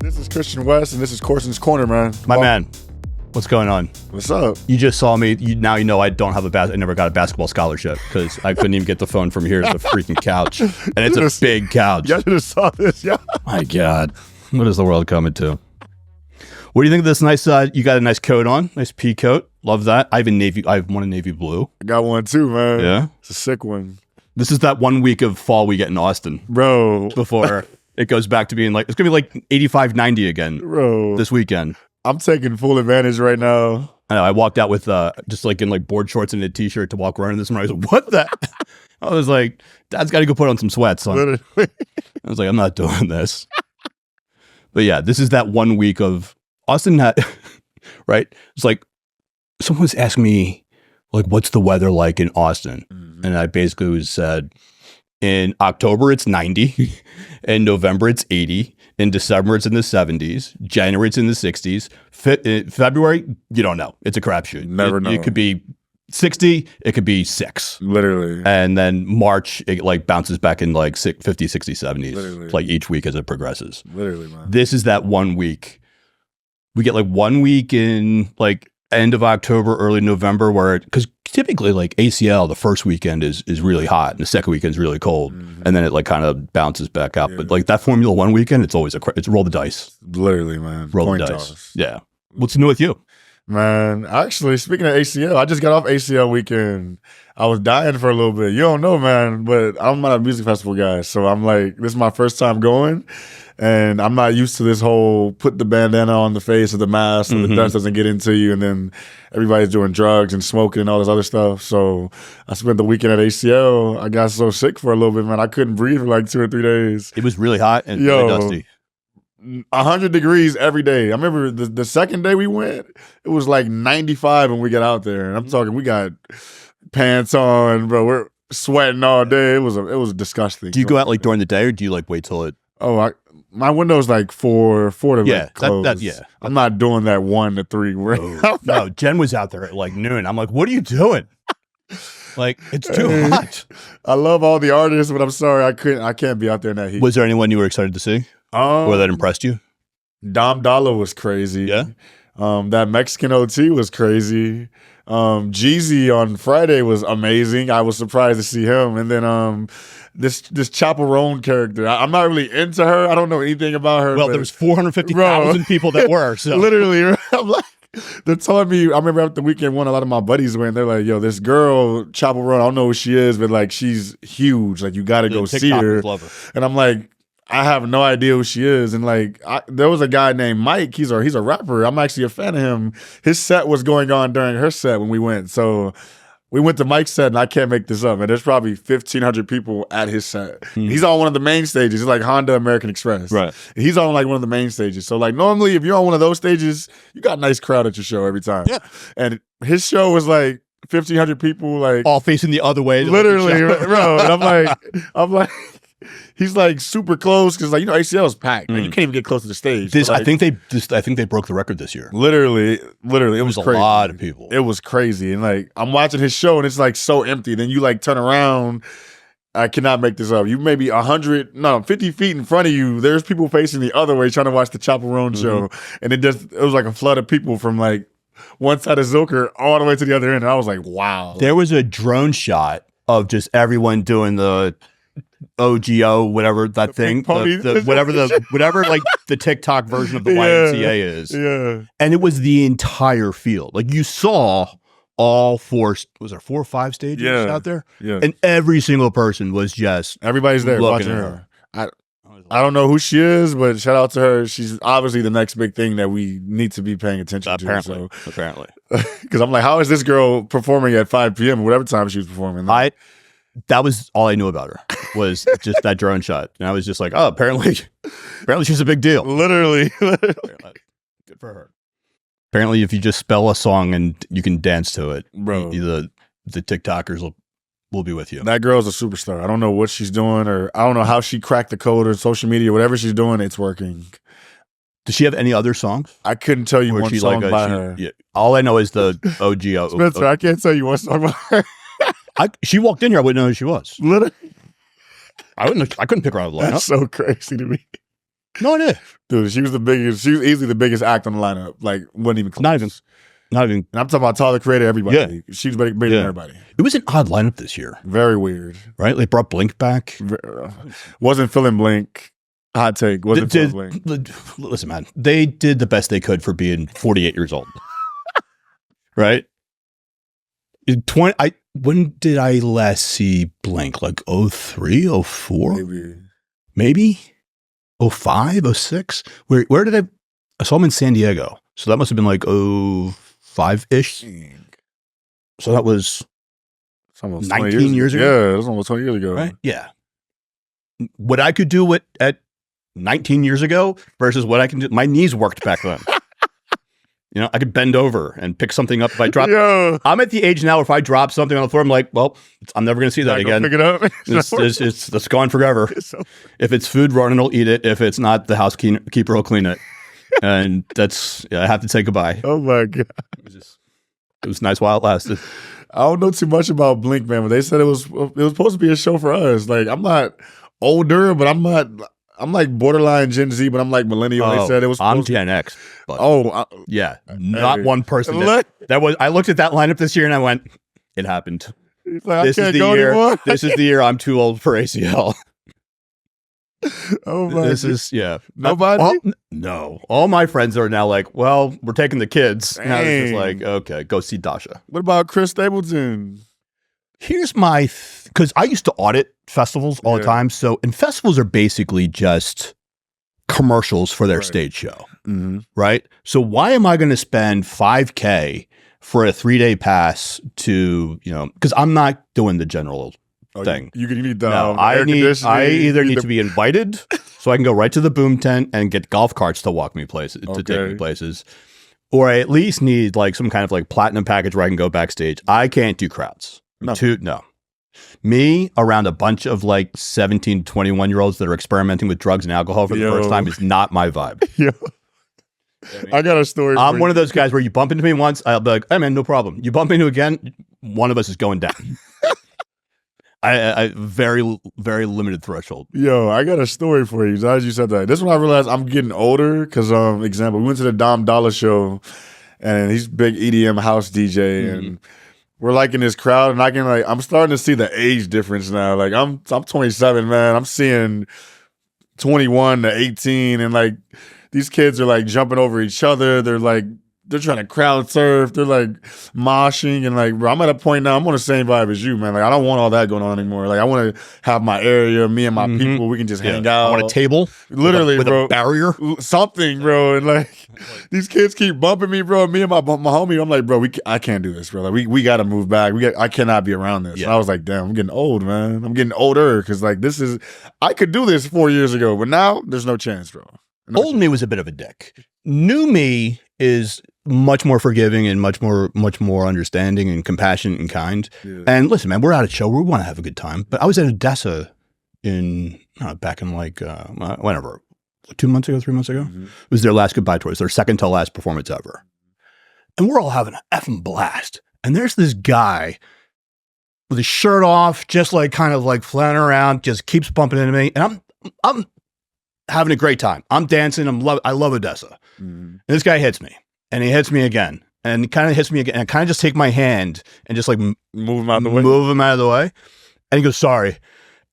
This is Christian West, and this is Coursen's Corner, man. My man, what's going on? What's up? You just saw me. Now you know I don't have I never got a basketball scholarship because I couldn't even get the phone from here to the freaking couch, and it's a big couch. Y'all should have saw this, yeah. My God, what is the world coming to? What do you think of this nice? You got a nice coat on, nice pea coat. Love that. I have one in navy blue. I got one too, man. Yeah, it's a sick one. This is that 1 week of fall we get in Austin, bro. Before it goes back to being like, it's gonna be like 85, 90 again, bro. This weekend. I'm taking full advantage right now. I know. I walked out with just like in like board shorts and a t-shirt to walk around this morning. I was like, what the? I was like, Dad's got to go put on some sweats. I was like, I'm not doing this. But yeah, this is that 1 week of Austin had, right? It's like, someone was asking me, like, what's the weather like in Austin? Mm-hmm. And I basically said, in October, it's 90. In November, it's 80. In December, it's in the 70s. January, it's in the 60s. February, you don't know. It's a crapshoot. Never know. It could be 60. It could be 6. Literally. And then March, it like bounces back in like 50, 60, 70s. Literally. Like each week as it progresses. Literally, man. This is that 1 week. We get like 1 week in like end of October, early November, where because typically like ACL, the first weekend is really hot and the second weekend is really cold, and then it like kind of bounces back up. Yeah. But like that Formula One weekend, it's always it's roll the dice. Literally, man. Roll the dice. Toss. Yeah. What's new with you? Man, actually, speaking of ACL, I just got off ACL weekend. I was dying for a little bit. You don't know, man, but I'm not a music festival guy. So I'm like, this is my first time going. And I'm not used to this whole put the bandana on the face of the mask so the dust doesn't get into you. And then everybody's doing drugs and smoking and all this other stuff. So I spent the weekend at ACL. I got so sick for a little bit, man. I couldn't breathe for like 2 or 3 days. It was really hot and really dusty. 100 degrees every day. I remember the second day we went, it was like 95 when we got out there. And I'm talking, we got pants on, bro. We're sweating all day. It was disgusting. Do you go out like during the day or do you like wait till it? Oh, my window's like four to yeah, close. Yeah. I'm not doing that 1 to 3. No, Jen was out there at like noon. I'm like, what are you doing? Like, it's too hot. I love all the artists, but I'm sorry, I can't be out there in that heat. Was there anyone you were excited to see? Or that impressed you? Dom Dollar was crazy. Yeah. That Mexican OT was crazy. Jeezy on Friday was amazing. I was surprised to see him. And then this Chaperone character. I'm not really into her. I don't know anything about her. Well, there was 450,000 people that were. So. Literally, I'm like, they're telling me, I remember after the weekend one, a lot of my buddies went, they're like, yo, this girl, Chaperone, I don't know who she is, but like, she's huge. Like, you got to go see her. And I'm like, I have no idea who she is. And like, there was a guy named Mike. He's a rapper. I'm actually a fan of him. His set was going on during her set when we went. So we went to Mike's set, and I can't make this up. And there's probably 1,500 people at his set. He's on one of the main stages. It's like Honda American Express. Right. He's on like one of the main stages. So like normally if you're on one of those stages, you got a nice crowd at your show every time. Yeah. And his show was like 1,500 people, like all facing the other way. Literally, bro. And I'm like, he's like super close because like ACL is packed. Like, you can't even get close to the stage. I think they broke the record this year. Literally, it was crazy. A lot of people. It was crazy, and like I'm watching his show and it's like so empty. Then you like turn around. I cannot make this up. You maybe 50 feet in front of you. There's people facing the other way trying to watch the Chaperone show, and it was like a flood of people from like one side of Zilker all the way to the other end. And I was like, wow. There was a drone shot of just everyone doing the OGO, whatever that thing, whatever like the TikTok version of the YMCA is. Yeah. And it was the entire field. Like you saw all 4, was there 4 or 5 stages out there? Yeah. And every single person was just everybody's there watching her. I don't know who she is, but shout out to her. She's obviously the next big thing that we need to be paying attention to. Apparently. Because I'm like, how is this girl performing at 5 p.m. whatever time she was performing? That was all I knew about her was just that drone shot. And I was just like, oh, apparently she's a big deal. Literally. Good for her. Apparently, if you just spell a song and you can dance to it, bro, the TikTokers will be with you. That girl's a superstar. I don't know what she's doing, or I don't know how she cracked the code or social media, whatever she's doing, it's working. Does she have any other songs? I couldn't tell you one song by her. Yeah, all I know is the OGO. Spencer, I can't tell you one song by her. She walked in here, I wouldn't know who she was. Literally. I couldn't pick her out of the lineup. That's so crazy to me. No idea. Dude, she was easily the biggest act on the lineup. Like, wasn't even close. Not even. And I'm talking about Tyler, Creator, everybody. Yeah. She was bigger than everybody. It was an odd lineup this year. Very weird. Right? They brought Blink back. Wasn't feeling Blink. Hot take. Wasn't feeling Blink. Listen, man. They did the best they could for being 48 years old. Right? When did I last see Blink? Like 03, 04? Maybe? 05, 06? Where did I saw them in San Diego. So that must have been like 05-ish. So that was almost 19 years ago. Yeah, it was almost 20 years ago. Right? Yeah. What I could do at 19 years ago versus what I can do. My knees worked back then. You know, I could bend over and pick something up if I drop. Yo. I'm at the age now where if I drop something on the floor, I'm like, well, I'm never going to see that again. Pick it up. It's gone forever. If it's food, Ronan will eat it. If it's not, the housekeeper will clean it. And I have to say goodbye. Oh my God. It was nice while it lasted. I don't know too much about Blink, man, but they said it was supposed to be a show for us. Like, I'm not older, but I'm like borderline Gen Z, but I'm like millennial. They said it was. I'm Gen X. But not one person. I looked at that lineup this year and I went, it happened. Like, this is the year. Anymore. This is the year I'm too old for ACL. Oh my! Nobody. No, all my friends are now like, well, we're taking the kids. Dang. Now it's just like, okay, go see Dasha. What about Chris Stapleton? Here's my because I used to audit festivals all the time. So, and festivals are basically just commercials for their stage show, right? So, why am I going to spend $5,000 for a 3-day pass to because I'm not doing the general thing. You need I either need to be invited so I can go right to the boom tent and get golf carts to walk me places to take me places, or I at least need like some kind of like platinum package where I can go backstage. I can't do crowds. No. Me around a bunch of like 17 to 21-year-olds that are experimenting with drugs and alcohol for the first time is not my vibe. I got a story. I'm one of those guys where you bump into me once, I'll be like, hey man, no problem. You bump into again, one of us is going down. I very, very limited threshold. Yo, I got a story for you. As you said that, this one I realized I'm getting older because, example, we went to the Dom Dollar show, and he's big EDM house DJ, and we're like in this crowd, and I'm starting to see the age difference now. Like I'm 27, man. I'm seeing 21 to 18, and like these kids are like jumping over each other. They're trying to crowd surf. They're like moshing and like, bro, I'm at a point now. I'm on the same vibe as you, man. Like, I don't want all that going on anymore. Like, I want to have my area, me and my people. We can just hang out. I want a table, literally, with bro. A barrier, something, bro. And like, these kids keep bumping me, bro. Me and my homie, I'm like, bro, I can't do this, bro. Like, we got to move back. I cannot be around this. And I was like, damn, I'm getting old, man. I'm getting older because like I could do this 4 years ago, but now there's no chance, bro. Old me was a bit of a dick. New me is much more forgiving and much more understanding and compassionate and kind. Yeah. And listen, man, we're at a show. We want to have a good time. But I was at Odessa back in like whenever, 2 months ago, 3 months ago. It was their last goodbye tour. It was their second to last performance ever. And we're all having an effing blast. And there's this guy with his shirt off, just like kind of like flying around, just keeps bumping into me. And I'm having a great time. I'm dancing. I love Odessa. And this guy hits me. And he hits me again. And he kind of hits me again. And I kind of just take my hand and just like move him out of the way. Move him out of the way. And he goes, sorry.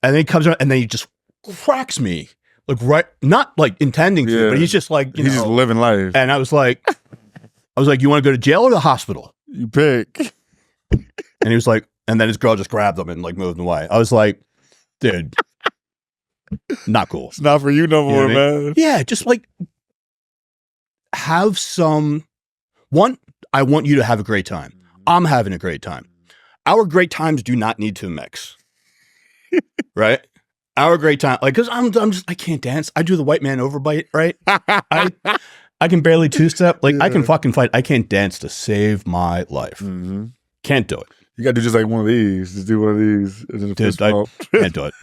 And then he comes around and then he just cracks me. Like not like intending to, but he's just like, he's just living life. And I was like, you want to go to jail or the hospital? You pick. And he was like, and then his girl just grabbed him and like moved him away. I was like, dude, not cool. It's not for you no more, man. Yeah, just like have I want you to have a great time. I'm having a great time. Our great times do not need to mix. Right? Our great time, like, because I can't dance. I do the white man overbite, right? I can barely two-step. Like, I can fucking fight. I can't dance to save my life. Can't do it. You got to do just like one of these. Just do one of these. Dude, I can't do it.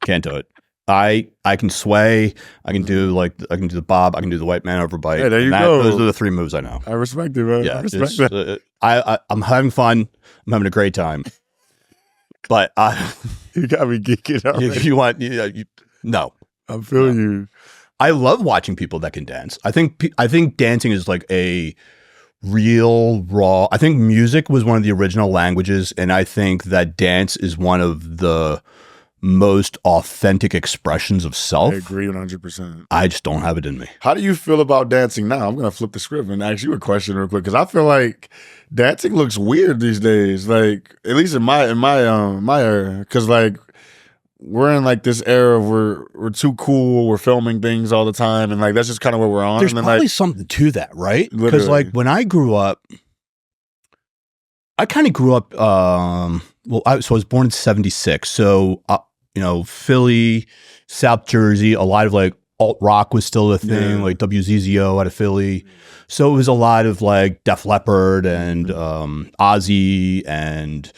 Can't do it. I can sway. I can do the bob. I can do the white man overbite. Hey, there you go. Those are the 3 moves I know. I respect it, man. Yeah, I respect that. I'm having fun. I'm having a great time. But you got me geeking out. If you want, no. I feel you. I love watching people that can dance. I think dancing is like a real raw. I think music was one of the original languages, and I think that dance is one of the most authentic expressions of self. I agree 100%. I just don't have it in me. How do you feel about dancing now? I'm going to flip the script and ask you a question real quick, because I feel like dancing looks weird these days. Like, at least in my era, because like we're in like this era where we're too cool, we're filming things all the time, and like that's just kind of where we're on. There's and then, probably like, something to that, right? Because like when I grew up, I kind of grew up. I was born in '76, so Philly, South Jersey, a lot of like alt rock was still a thing, like WZZO out of Philly. So it was a lot of like Def Leppard and Ozzy, and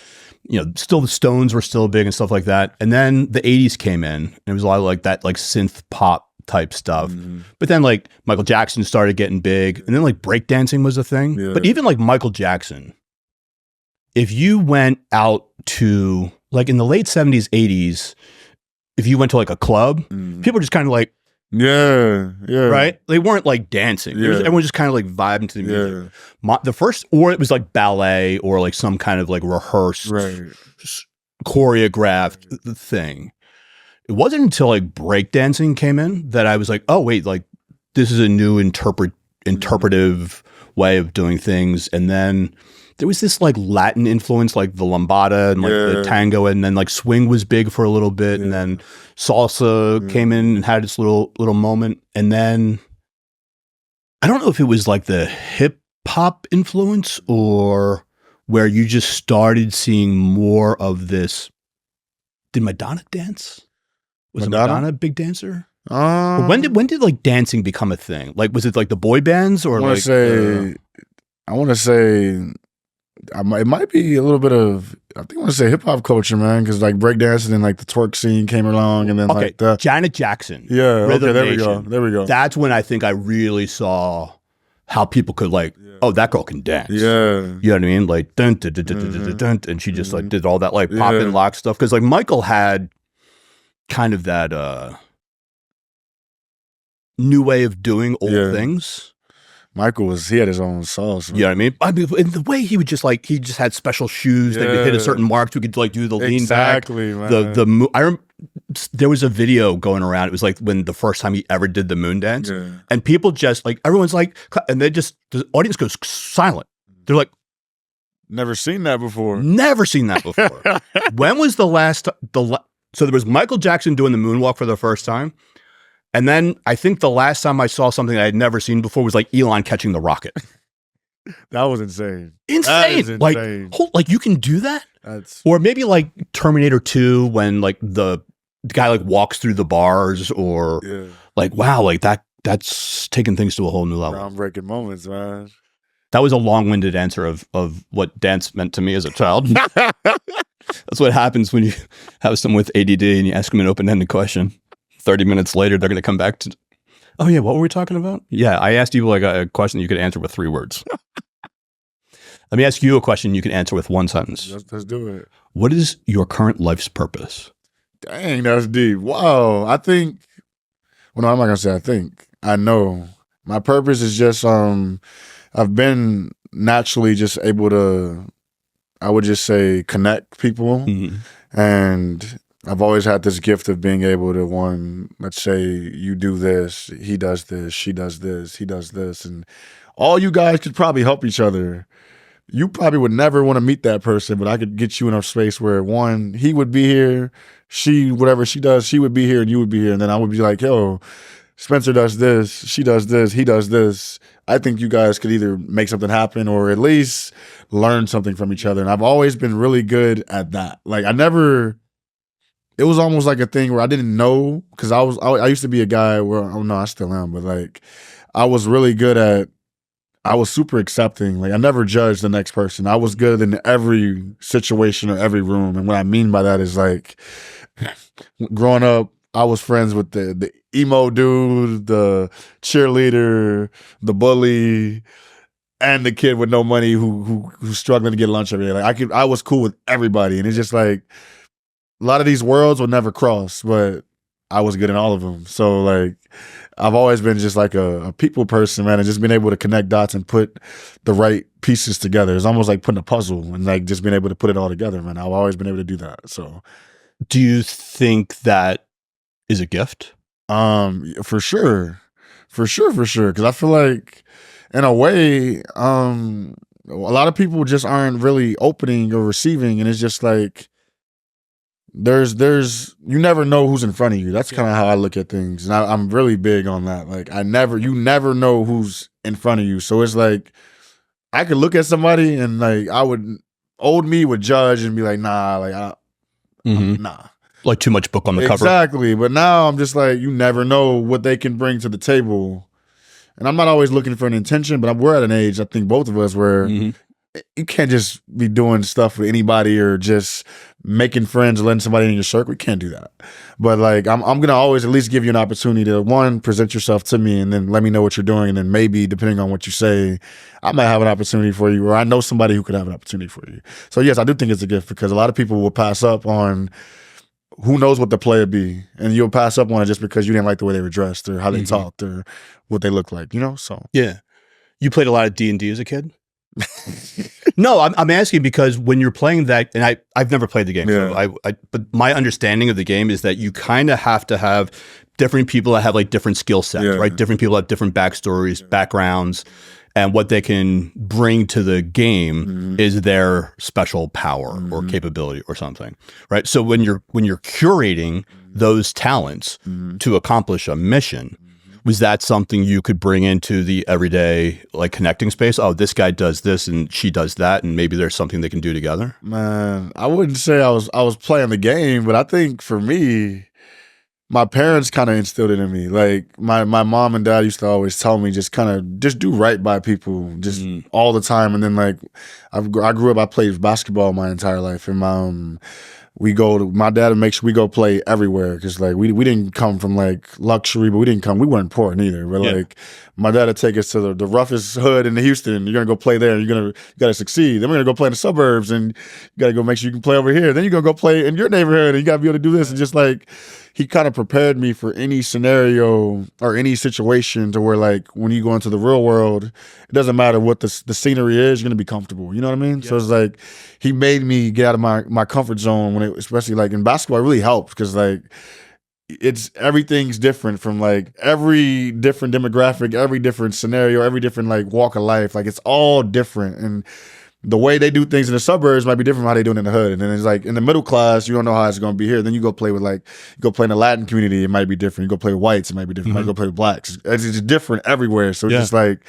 still the Stones were still big and stuff like that. And then the 80s came in, and it was a lot of like that like synth pop type stuff. But then like Michael Jackson started getting big, and then like breakdancing was a thing. But even like Michael Jackson, if you went out to like in the late 70s, 80s, if you went to like a club, people were just kind of like, right? They weren't like dancing. Everyone just kind of like vibing to the music. The first, or it was like ballet or like some kind of like rehearsed, choreographed thing. It wasn't until like breakdancing came in that I was like, oh wait, like this is a new interpretive way of doing things. And then there was this like Latin influence, like the lambada and like the tango, and then like swing was big for a little bit, and then salsa came in and had its little moment, and then I don't know if it was like the hip hop influence or where you just started seeing more of this. Did Madonna dance? Was Madonna a big dancer? When did like dancing become a thing? Like was it like the boy bands or I want to say. It might be a little bit of, I think I want to say hip hop culture, man, because like breakdancing and like the twerk scene came along, and then like the Janet Jackson. There we go. That's when I think I really saw how people could like, oh, that girl can dance. You know what I mean? Like dun dun dun dun dun dun dun, and she just like did all that like pop and lock stuff, because like Michael had kind of that new way of doing old things. Michael he had his own sauce. You know what I mean? And the way he would just like, he just had special shoes that would hit a certain mark so he could like do the lean back. Man. There was a video going around. It was like when the first time he ever did the moon dance, and people just like, everyone's like, and the audience goes silent. They're like, never seen that before. When was the last, so there was Michael Jackson doing the moonwalk for the first time. And then I think the last time I saw something I had never seen before was like Elon catching the rocket. That was insane. Insane. Like you can do that? Or maybe like Terminator 2 when like the guy like walks through the bars, or like, wow, like that's taking things to a whole new level. Groundbreaking moments, man. That was a long-winded answer of what dance meant to me as a child. That's what happens when you have someone with ADD and you ask them an open-ended question. 30 minutes later, they're going to come back to, oh yeah, what were we talking about? Yeah, I asked you like a question you could answer with 3 words. Let me ask you a question you can answer with 1 sentence. Let's do it. What is your current life's purpose? Dang, that's deep. Wow. I think, well, no, I'm not going to say I think. I know. My purpose is just, I've been naturally just able to, I would just say, connect people. And I've always had this gift of being able to, let's say you do this, he does this, she does this, he does this, and all you guys could probably help each other. You probably would never want to meet that person, but I could get you in a space where he would be here, whatever she does, she would be here and you would be here. And then I would be like, yo, Spencer does this, she does this, he does this. I think you guys could either make something happen or at least learn something from each other. And I've always been really good at that. Like it was almost like a thing where I didn't know, because I used to be a guy where, oh no, I still am, but like I was really good at, I was super accepting. Like I never judged the next person. I was good in every situation or every room. And what I mean by that is like growing up, I was friends with the emo dude, the cheerleader, the bully, and the kid with no money who's struggling to get lunch every day. Like I was cool with everybody. And it's just like, a lot of these worlds will never cross, but I was good in all of them. So like, I've always been just like a people person, man, and just being able to connect dots and put the right pieces together. It's almost like putting a puzzle and like just being able to put it all together, man. I've always been able to do that. So, do you think that is a gift? For sure. Because I feel like, in a way, a lot of people just aren't really opening or receiving, and it's just like, there's you never know who's in front of you. That's kind of how I look at things, and I'm really big on that. Like, you never know who's in front of you. So it's like, I could look at somebody and like old me would judge and be like, nah, like nah, like too much book on the cover. Exactly. But now I'm just like, you never know what they can bring to the table, and I'm not always looking for an intention. But we're at an age, I think both of us, where you can't just be doing stuff with anybody or just making friends or letting somebody in your circle. We can't do that. But like, I'm going to always at least give you an opportunity to, one, present yourself to me, and then let me know what you're doing. And then maybe, depending on what you say, I might have an opportunity for you, or I know somebody who could have an opportunity for you. So yes, I do think it's a gift, because a lot of people will pass up on who knows what the player be, and you'll pass up on it just because you didn't like the way they were dressed or how they talked or what they looked like, So yeah. You played a lot of D&D as a kid? No, I'm asking because when you're playing that, and I've never played the game, so but my understanding of the game is that you kind of have to have different people that have like different skill sets, right? Different people have different backstories, backgrounds, and what they can bring to the game is their special power or capability or something, right? So when you're curating those talents to accomplish a mission, was that something you could bring into the everyday like connecting space? Oh, this guy does this and she does that, and maybe there's something they can do together? Man, I wouldn't say I was playing the game, but I think for me, my parents kind of instilled it in me. Like my mom and dad used to always tell me, just do right by people, just all the time. And then like I grew up, I played basketball my entire life, and my dad would make sure we go play everywhere, because like we didn't come from like luxury, but we weren't poor neither. But like my dad would take us to the roughest hood in Houston. You're gonna go play there. You gotta succeed. Then we're gonna go play in the suburbs, and you gotta go make sure you can play over here. Then you're gonna go play in your neighborhood, and you gotta be able to do this. And just like, he kind of prepared me for any scenario or any situation, to where like when you go into the real world, it doesn't matter what the scenery is, you're gonna be comfortable. You know what I mean? Yeah. So it's like, he made me get out of my comfort zone, especially like in basketball. It really helped, because like everything's different from like every different demographic, every different scenario, every different like walk of life. Like, it's all different, and the way they do things in the suburbs might be different from how they do it in the hood. And then it's like, in the middle class, you don't know how it's going to be here. Then you go play in the Latin community, it might be different. You go play with whites, it might be different. You might go play with blacks. It's just different everywhere. So it's just like,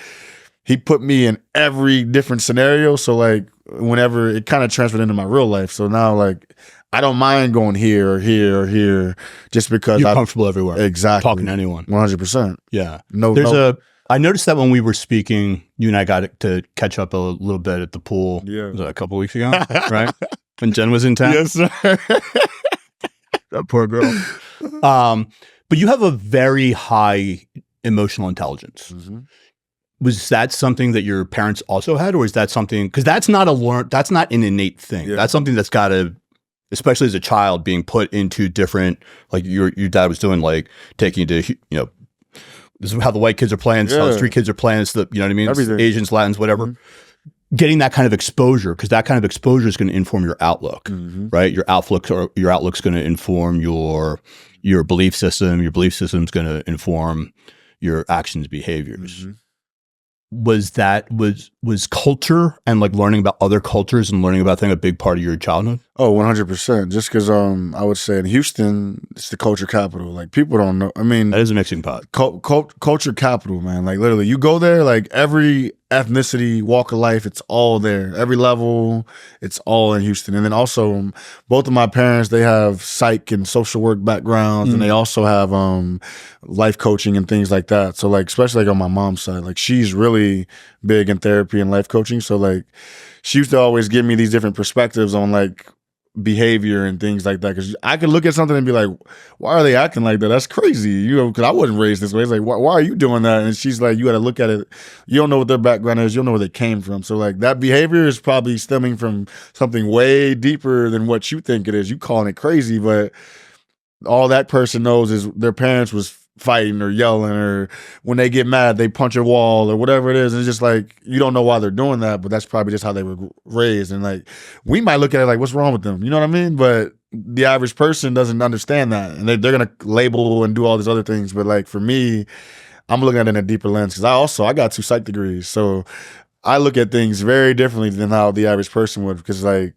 he put me in every different scenario. So like, whenever it kind of transferred into my real life. So now like, I don't mind going here or here or here, just because you're comfortable everywhere. Exactly. Talking to anyone. 100%. Yeah. I noticed that when we were speaking, you and I got to catch up a little bit at the pool. Yeah. Was that a couple weeks ago? Right? When Jen was in town? Yes, sir. That poor girl. But you have a very high emotional intelligence. Was that something that your parents also had, or is that something, because that's not an innate thing. That's something that's got to, especially as a child, being put into different, like your dad was doing, like taking you to, this is how the white kids are playing, so the street kids are playing, it's the, you know what I mean? Everything. Asians, Latins, whatever. Getting that kind of exposure, because that kind of exposure is going to inform your outlook, right? Your outlook's going to inform your belief system. Your belief system is going to inform your actions, behaviors. Was culture and like learning about other cultures and learning about things a big part of your childhood? Oh, 100%. Just because I would say in Houston, it's the culture capital. Like, people don't know. I mean, that is a mixing pot. Culture capital, man. Like, literally, you go there, like every ethnicity, walk of life, it's all there. Every level, it's all in Houston. And then also, both of my parents, they have psych and social work backgrounds, and they also have life coaching and things like that. So like, especially like on my mom's side, like she's really big in therapy and life coaching. So like, she used to always give me these different perspectives on like behavior and things like that, because I could look at something and be like, why are they acting like that? That's crazy, because I wasn't raised this way. It's like, why are you doing that? And she's like, you got to look at it. You don't know what their background is. You don't know where they came from. So like, that behavior is probably stemming from something way deeper than what you think it is. You calling it crazy, but all that person knows is their parents was fighting or yelling, or when they get mad, they punch a wall or whatever it is. And it's just like, you don't know why they're doing that, but that's probably just how they were raised. And like, we might look at it like, what's wrong with them? You know what I mean? But the average person doesn't understand that. And they're going to label and do all these other things. But like, for me, I'm looking at it in a deeper lens because I got 2 psych degrees. So I look at things very differently than how the average person would, because like,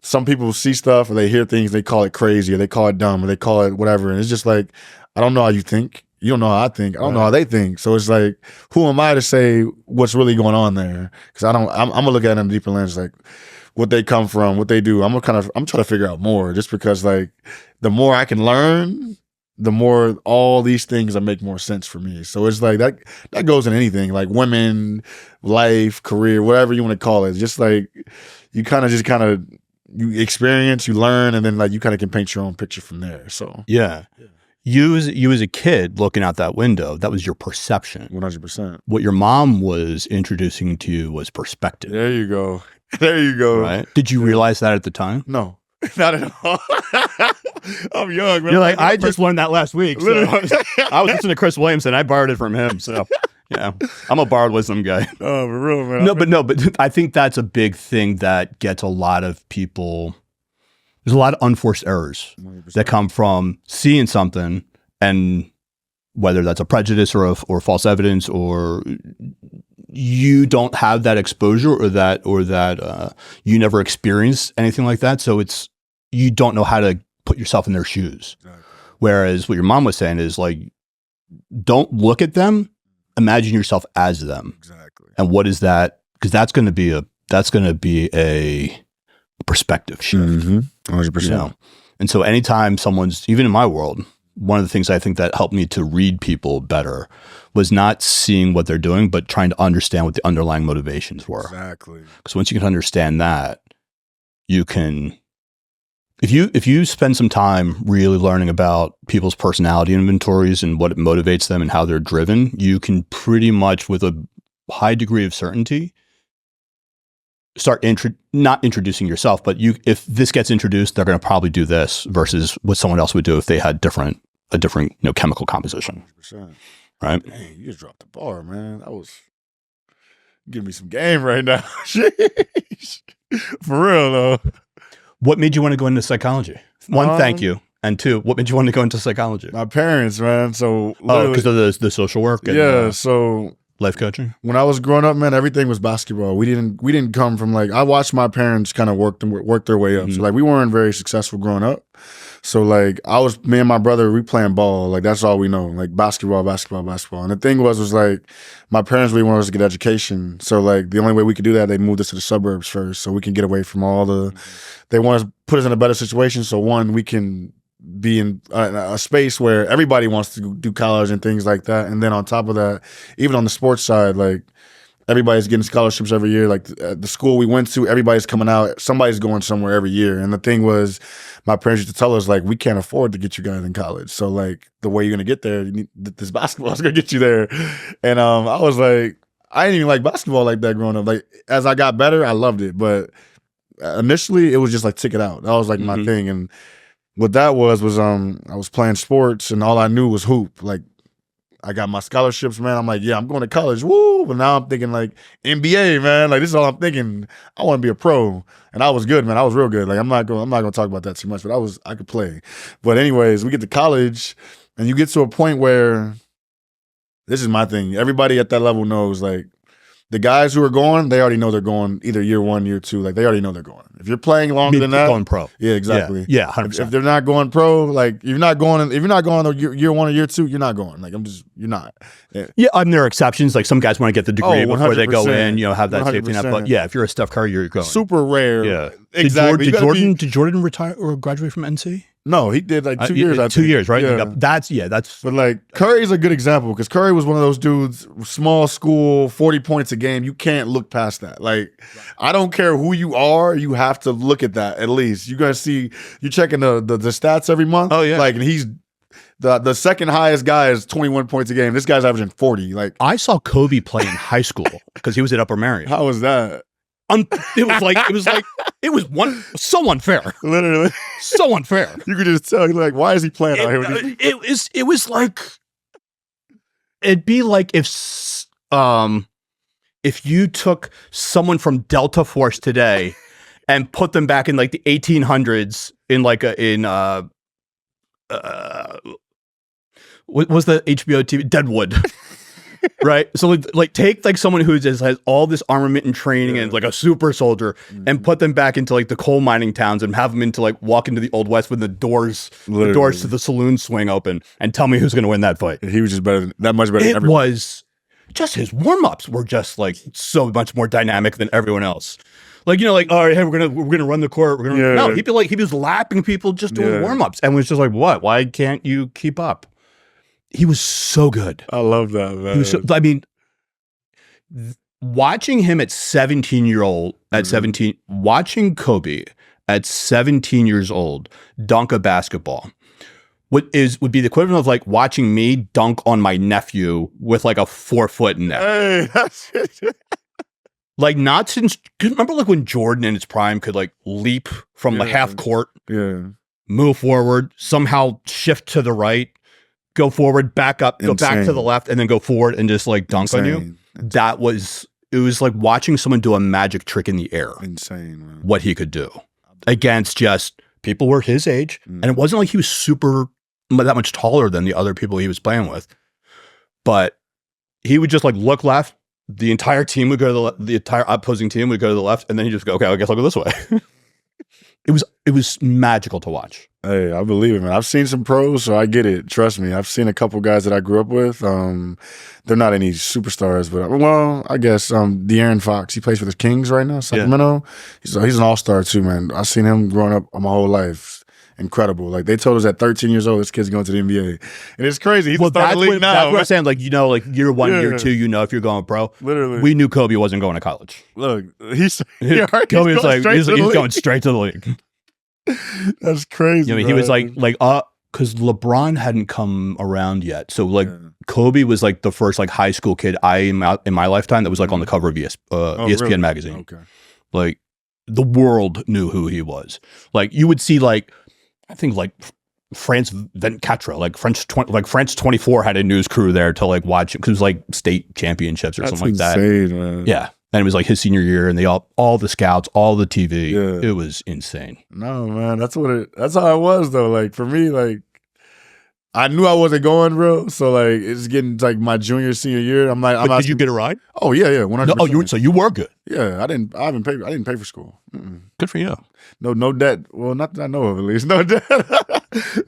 some people see stuff or they hear things, they call it crazy or they call it dumb or they call it whatever. And it's just like, I don't know how you think. You don't know how I think. I don't know how they think. So it's like, who am I to say what's really going on there? Because I'm gonna look at it in a deeper lens, like what they come from, what they do. I'm trying to figure out more, just because like the more I can learn, the more all these things that make more sense for me. So it's like that goes in anything, like women, life, career, whatever you want to call it. Just like you you experience, you learn, and then like you kind of can paint your own picture from there. So yeah. You as a kid looking out that window, that was your perception. 100%. What your mom was introducing to you was perspective. There you go. There you go. Right? Did you realize that at the time? No, not at all. I'm young, man. You're like, I just learned that last week. So I was listening to Chris Williamson. I borrowed it from him. So yeah, I'm a borrowed wisdom guy. Oh, for real, man. But I think that's a big thing that gets a lot of people. There's a lot of unforced errors 100%. That come from seeing something, and whether that's a prejudice or false evidence, or you don't have that exposure, or that you never experienced anything like that. So you don't know how to put yourself in their shoes. Exactly. Whereas what your mom was saying is like, don't look at them, imagine yourself as them. Exactly. And what is that? Because that's going to be a perspective shift. 100%. You know? And so anytime someone's, even in my world, one of the things I think that helped me to read people better was not seeing what they're doing, but trying to understand what the underlying motivations were. Exactly. Because once you can understand that, you can, if you spend some time really learning about people's personality inventories and what motivates them and how they're driven, you can pretty much, with a high degree of certainty, start not introducing yourself, but if this gets introduced, they're going to probably do this versus what someone else would do if they had a different chemical composition. 100%. Right? Dang, you just dropped the bar, man. That was giving me some game right now. Jeez. For real though. What made you want to go into psychology? One, thank you. And 2, what made you want to go into psychology? My parents, man. So because of the social work. And, so life coaching. When I was growing up, man, everything was basketball. We didn't come from like, I watched my parents kind of work their way up. Mm-hmm. So like we weren't very successful growing up. So like me and my brother, we playing ball. Like that's all we know, like basketball. And the thing was like my parents really wanted us to get education. So like the only way we could do that, they moved us to the suburbs first so we can get away from all the, they want to put us in a better situation. So one, we can be in a space where everybody wants to do college and things like that. And then on top of that, even on the sports side, like everybody's getting scholarships every year. Like the school we went to, everybody's coming out. Somebody's going somewhere every year. And the thing was, my parents used to tell us, like, we can't afford to get you guys in college. So, like, the way you're going to get there, this basketball is going to get you there. And I was like, I didn't even like basketball like that growing up. Like, as I got better, I loved it. But initially, it was just like, tick it out. That was like my thing. And what that was I was playing sports and all I knew was hoop. Like, I got my scholarships, man. I'm like, yeah, I'm going to college. Woo! But now I'm thinking like NBA, man. Like this is all I'm thinking. I want to be a pro. And I was good, man. I was real good. Like I'm not going to talk about that too much, but I could play. But anyways, we get to college and you get to a point where this is my thing. Everybody at that level knows, like, the guys who are going, they already know they're going either year 1, year 2. Like they already know they're going. If you're playing longer than that, going pro. Yeah, exactly. Yeah, 100%. If they're not going pro, like if you're not going year 1 or year 2, you're not going. Like you're not. Yeah, there are exceptions. Like some guys want to get the degree before they go in. Have that 100%. Safety net. But yeah, if you're a Steph Curry, you're going. Super rare. Yeah, exactly. Did Jordan retire or graduate from NC? No, he did like 2 years. 2 years, right? Yeah. That's. But like Curry's a good example because Curry was one of those dudes, small school, 40 points a game. You can't look past that. Like, I don't care who you are, you have to look at that at least. You gotta see. You're checking the stats every month. Oh yeah. Like, and he's the second highest guy is 21 points a game. This guy's averaging 40. Like I saw Kobe play in high school because he was at Upper Marion. How was that? it was so unfair. Literally. So unfair. You could just tell, like, why is he playing out here? It was like, it'd be like if you took someone from Delta Force today and put them back in like the 1800s in like what was the HBO TV? Deadwood. Right? So like take like someone who just has all this armament and training and like a super soldier and put them back into like the coal mining towns and have them into like walk into the Old West when the doors to the saloon swing open and tell me who's going to win that fight. He was just that much better than everyone. It was just his warm-ups were just like so much more dynamic than everyone else. Like, like, all right, hey, we're gonna run the court. No, he was lapping people just doing warm-ups and was just like, what? Why can't you keep up? He was so good. I love that, man. Watching him at 17, watching Kobe at 17 years old dunk a basketball would be the equivalent of like watching me dunk on my nephew with like a 4-foot net. Hey, that's it. Like not since, remember like when Jordan in his prime could like leap from the half court, move forward, somehow shift to the right, go forward, back up, go back to the left, and then go forward and just like dunk on you. It was like watching someone do a magic trick in the air. Insane, man. What he could do against just people were his age. And it wasn't like he was that much taller than the other people he was playing with. But he would just like look left. The entire team would go to the entire opposing team would go to the left. And then he just go, okay, I guess I'll go this way. It was magical to watch. Hey, I believe it, man. I've seen some pros, so I get it. Trust me. I've seen a couple guys that I grew up with. They're not any superstars, but I guess De'Aaron Fox. He plays for the Kings right now, Sacramento. Yeah. He's an all-star too, man. I've seen him growing up my whole life. Incredible. Like they told us at 13 years old, this kid's going to the NBA, and it's crazy. He's starting the league now. That's what I'm saying. Like like year 1, year 2, if you're going pro. Literally, we knew Kobe wasn't going to college. Look, Kobe's going straight to the league. That's crazy. He was like because LeBron hadn't come around yet, so like Kobe was like the first like high school kid in my lifetime that was like on the cover of ESPN really? magazine. Okay, like the world knew who he was. Like you would see like I think like France 24, like France 24 had a news crew there to like watch it because it was like state championships or something like insane, that. Man. Yeah. And it was like his senior year and they all the scouts, all the TV. Yeah. It was insane. No, man, that's how it was though. Like for me, like I knew I wasn't going, bro. So like it's getting like my junior, senior year. I'm like, did you get a ride? Oh yeah, 100%. No, so you were good. Yeah, I didn't pay for school. Good for you. No debt. Well, not that I know of, at least. No debt.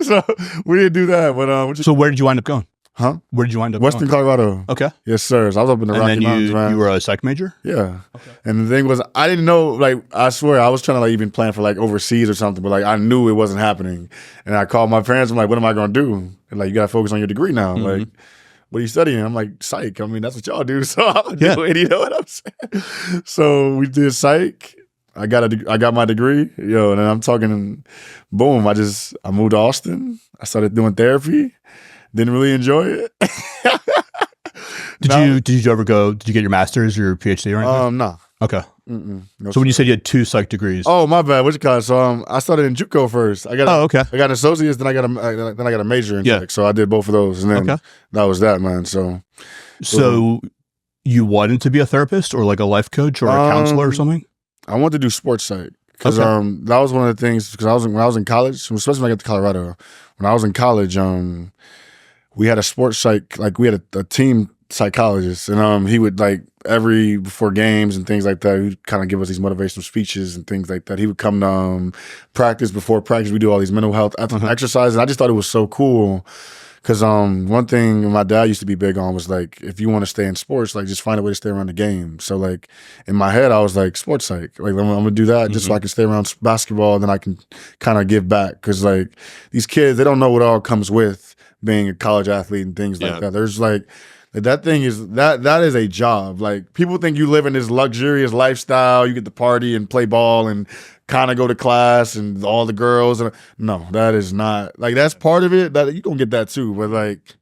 So we didn't do that. But so where did you wind up going? Huh? Where did you wind up Western going? Colorado. Okay. Yes, sir. So I was up in the Rocky Mountains, man. You were a psych major? Yeah. Okay. And the thing was, I didn't know, like, I swear, I was trying to, like, even plan for, like, overseas or something, but, like, I knew it wasn't happening. And I called my parents. I'm like, what am I going to do? And, like, you got to focus on your degree now. Like, what are you studying? I'm like, psych. I mean, that's what y'all do. So I'm going to do it. You know what I'm saying? So we did psych. I got my degree, and then I'm talking, boom, I moved to Austin. I started doing therapy. Didn't really enjoy it. Did you get your master's or your PhD or anything? No. Okay. No, so when you said you had 2 psych degrees. Oh, my bad. What you call it? So I started in JUCO first. I got an associate's, then I got a major in psych. So I did both of those, and then that was that, man. So you wanted to be a therapist or like a life coach or a counselor or something? I wanted to do sports psych. Because that was one of the things, because when I was in college, especially when I got to Colorado, when I was in college, we had a sports psych, like we had a team psychologist, and he would like before games and things like that, he would kind of give us these motivational speeches and things like that. He would come to practice. Before practice, we do all these mental health exercises, and I just thought it was so cool. Because one thing my dad used to be big on was like, if you want to stay in sports, like just find a way to stay around the game. So like in my head, I was like, sports psych. Like I'm gonna do that just so I can stay around basketball, and then I can kind of give back. Because like these kids, they don't know what all comes with being a college athlete and things like that. There's like that thing is that is a job. Like people think you live in this luxurious lifestyle, you get to party and play ball and kind of go to class and all the girls, and no, that is not, like, that's part of it. That you gonna get that too, but like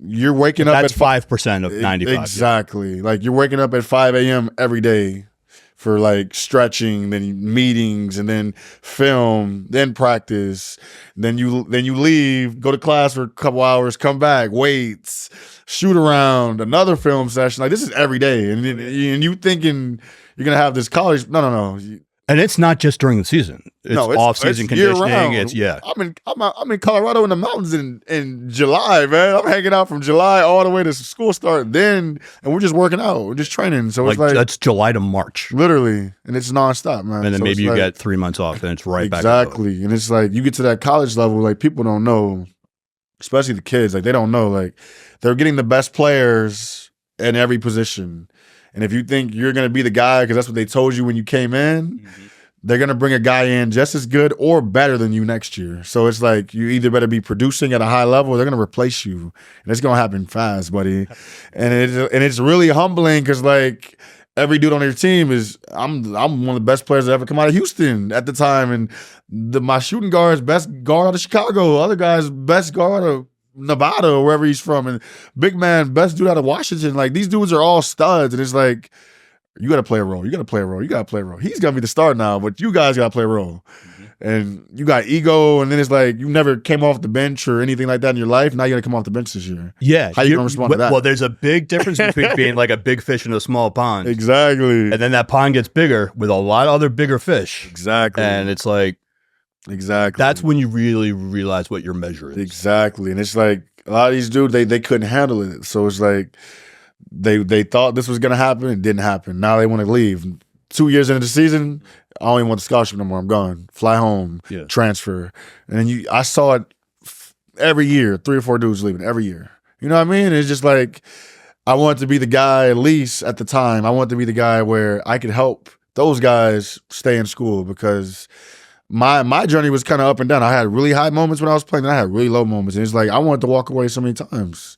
you're waking up at 5% of 95. Exactly. Like you're waking up at 5 a.m. every day for like stretching, then meetings, and then film, then practice. Then you leave, go to class for a couple hours, come back, weights, shoot around, another film session. Like this is every day, and you thinking you're gonna have this college? No. And it's not just during the season. It's off-season conditioning. It's I'm in Colorado in the mountains in July, man. I'm hanging out from July all the way to school start. Then, and we're just working out. We're just training. So it's like that's July to March, literally, and it's nonstop, man. And then maybe you get 3 months off, and it's right back. Exactly, and it's like you get to that college level, like people don't know, especially the kids. Like they don't know, like they're getting the best players in every position. And if you think you're going to be the guy, because that's what they told you when you came in, they're going to bring a guy in just as good or better than you next year. So it's like you either better be producing at a high level or they're going to replace you. And it's going to happen fast, buddy. And it's really humbling because, like, every dude on your team is – I'm one of the best players that ever come out of Houston at the time. And my shooting guard is best guard out of Chicago. Other guys, best guard out of Nevada or wherever he's from, and big man, best dude out of Washington. Like these dudes are all studs, and it's like you got to play a role. You got to play a role. You got to play a role. He's gonna be the star now, but you guys got to play a role. And you got ego, and then it's like you never came off the bench or anything like that in your life. Now you're gonna come off the bench this year. Yeah, how you gonna respond to that? Well, there's a big difference between being like a big fish in a small pond. Exactly. And then that pond gets bigger with a lot of other bigger fish. Exactly. And it's like that's when you really realize what your measure is. Exactly. And it's like a lot of these dudes, they couldn't handle it. So it's like they thought this was gonna happen. It didn't happen. Now they want to leave. 2 years into the season, I don't even want the scholarship no more. I'm gone. Fly home. Transfer. And then I saw it every year. 3 or 4 dudes leaving every year. You know what I mean? It's just like I wanted to be the guy, at least at the time. I wanted to be the guy where I could help those guys stay in school because my journey was kind of up and down. I had really high moments when I was playing, and I had really low moments. And it's like I wanted to walk away so many times.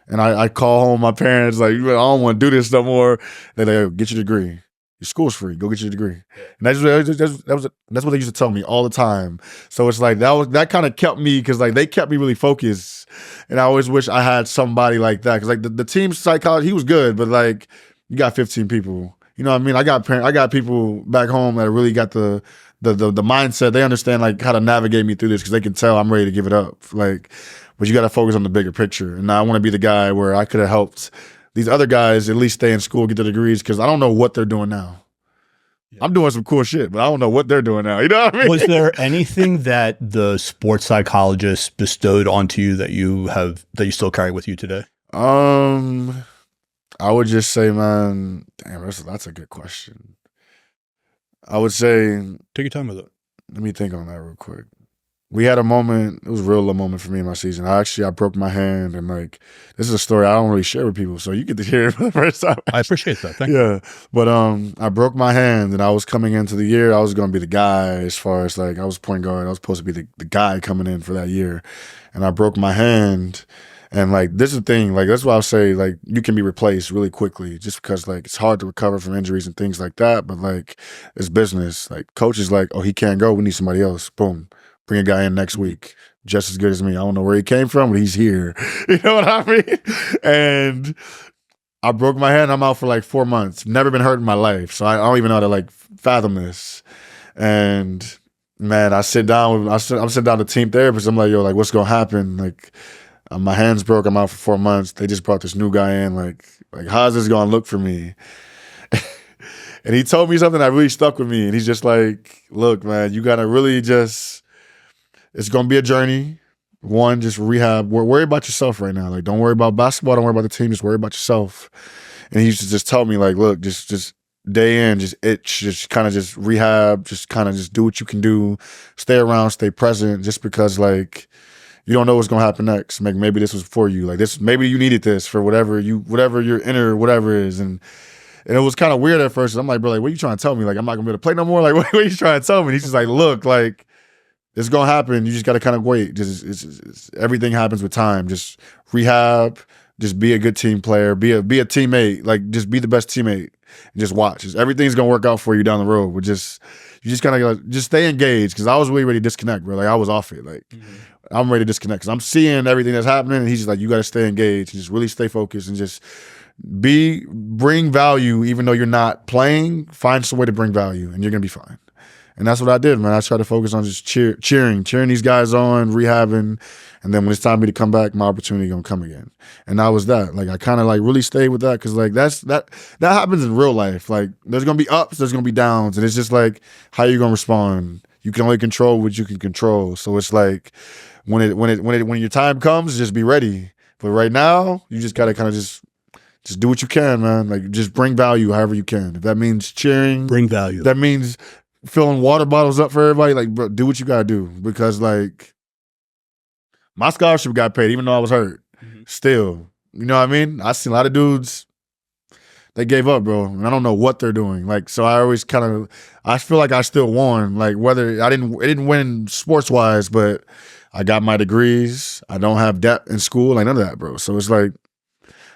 And I call home my parents, like, I don't want to do this no more. They're like, get your degree. Your school's free. Go get your degree. And that's what they used to tell me all the time. So it's like that kind of kept me, because like they kept me really focused. And I always wish I had somebody like that, because like the team psychology, he was good, but like you got 15 people. You know what I mean? I got people back home that really got the mindset. They understand like how to navigate me through this, because they can tell I'm ready to give it up. Like, but you got to focus on the bigger picture. And I want to be the guy where I could have helped these other guys at least stay in school, get their degrees, because I don't know what they're doing now. I'm doing some cool shit, but I don't know what they're doing now. You know what I mean? Was there anything that the sports psychologist bestowed onto you that you still carry with you today? I would just say, man, damn, that's a good question. I would say, take your time with it. Let me think on that real quick. We had a moment, it was a real low moment for me in my season. I broke my hand, and like, this is a story I don't really share with people, so you get to hear it for the first time. I appreciate that. Thank you. Yeah. But I broke my hand, and I was coming into the year, I was going to be the guy as far as like, I was point guard. I was supposed to be the guy coming in for that year. And I broke my hand. And like, this is the thing, like, that's why I'll say, like, you can be replaced really quickly, just because like it's hard to recover from injuries and things like that. But like, it's business. Like, coach is like, oh, he can't go, we need somebody else. Boom. Bring a guy in next week, just as good as me. I don't know where he came from, but he's here. You know what I mean? And I broke my hand. I'm out for like 4 months. Never been hurt in my life, so I don't even know how to like fathom this. And man, I'm sitting down the team therapist. I'm like, yo, like, what's gonna happen? Like, my hand's broke. I'm out for 4 months. They just brought this new guy in. Like how's this gonna look for me? And he told me something that really stuck with me. And he's just like, look, man, you gotta really it's going to be a journey. One, just rehab. Worry about yourself right now. Like, don't worry about basketball. Don't worry about the team. Just worry about yourself. And he used to just tell me, like, look, just day in, just itch, just kind of just rehab, just kind of just do what you can do. Stay around, stay present, just because, like, you don't know what's going to happen next. Maybe this was for you. Like, this, maybe you needed this for whatever your inner whatever is. And it was kind of weird at first. I'm like, bro, like, what are you trying to tell me? Like, I'm not going to be able to play no more? Like, what are you trying to tell me? And he's just like, look, like, it's gonna happen. You just gotta kind of wait. Everything happens with time. Just rehab. Just be a good team player. Be a teammate. Like, just be the best teammate. And just watch. Everything's gonna work out for you down the road. But you just gotta just stay engaged. Because I was really ready to disconnect, bro. Like, I was off it. Like, I'm ready to disconnect. Because I'm seeing everything that's happening, and he's just like, you gotta stay engaged and just really stay focused and just bring value even though you're not playing. Find some way to bring value, and you're gonna be fine. And that's what I did, man. I tried to focus on just cheering these guys on, rehabbing, and then when it's time for me to come back, my opportunity gonna come again. And that was that. Like I kind of like really stayed with that because like that happens in real life. Like there's gonna be ups, there's gonna be downs, and it's just like how you gonna respond. You can only control what you can control. So it's like when your time comes, just be ready. But right now, you just gotta kind of just do what you can, man. Like just bring value however you can. If that means cheering, bring value. That means filling water bottles up for everybody. Like, bro, do what you gotta do because like my scholarship got paid even though I was hurt. Still, you know what I mean? I seen a lot of dudes. They gave up, bro, and I don't know what they're doing. Like, so I always I feel like I still won. Like, whether it didn't win sports wise, but I got my degrees. I don't have debt in school, like none of that, bro. So it's like,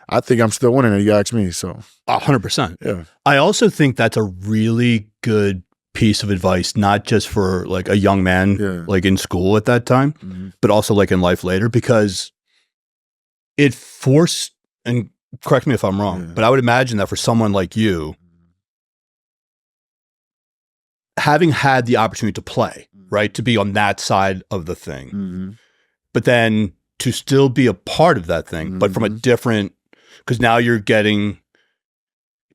I think I'm still winning. If you ask me, so 100%. Yeah. I also think that's a really good piece of advice, not just for like a young man, like in school at that time, but also like in life later, because it forced and. Correct me if I'm wrong, but I would imagine that for someone like you, having had the opportunity to play, right, to be on that side of the thing, but then to still be a part of that thing, but from a different, because now you're getting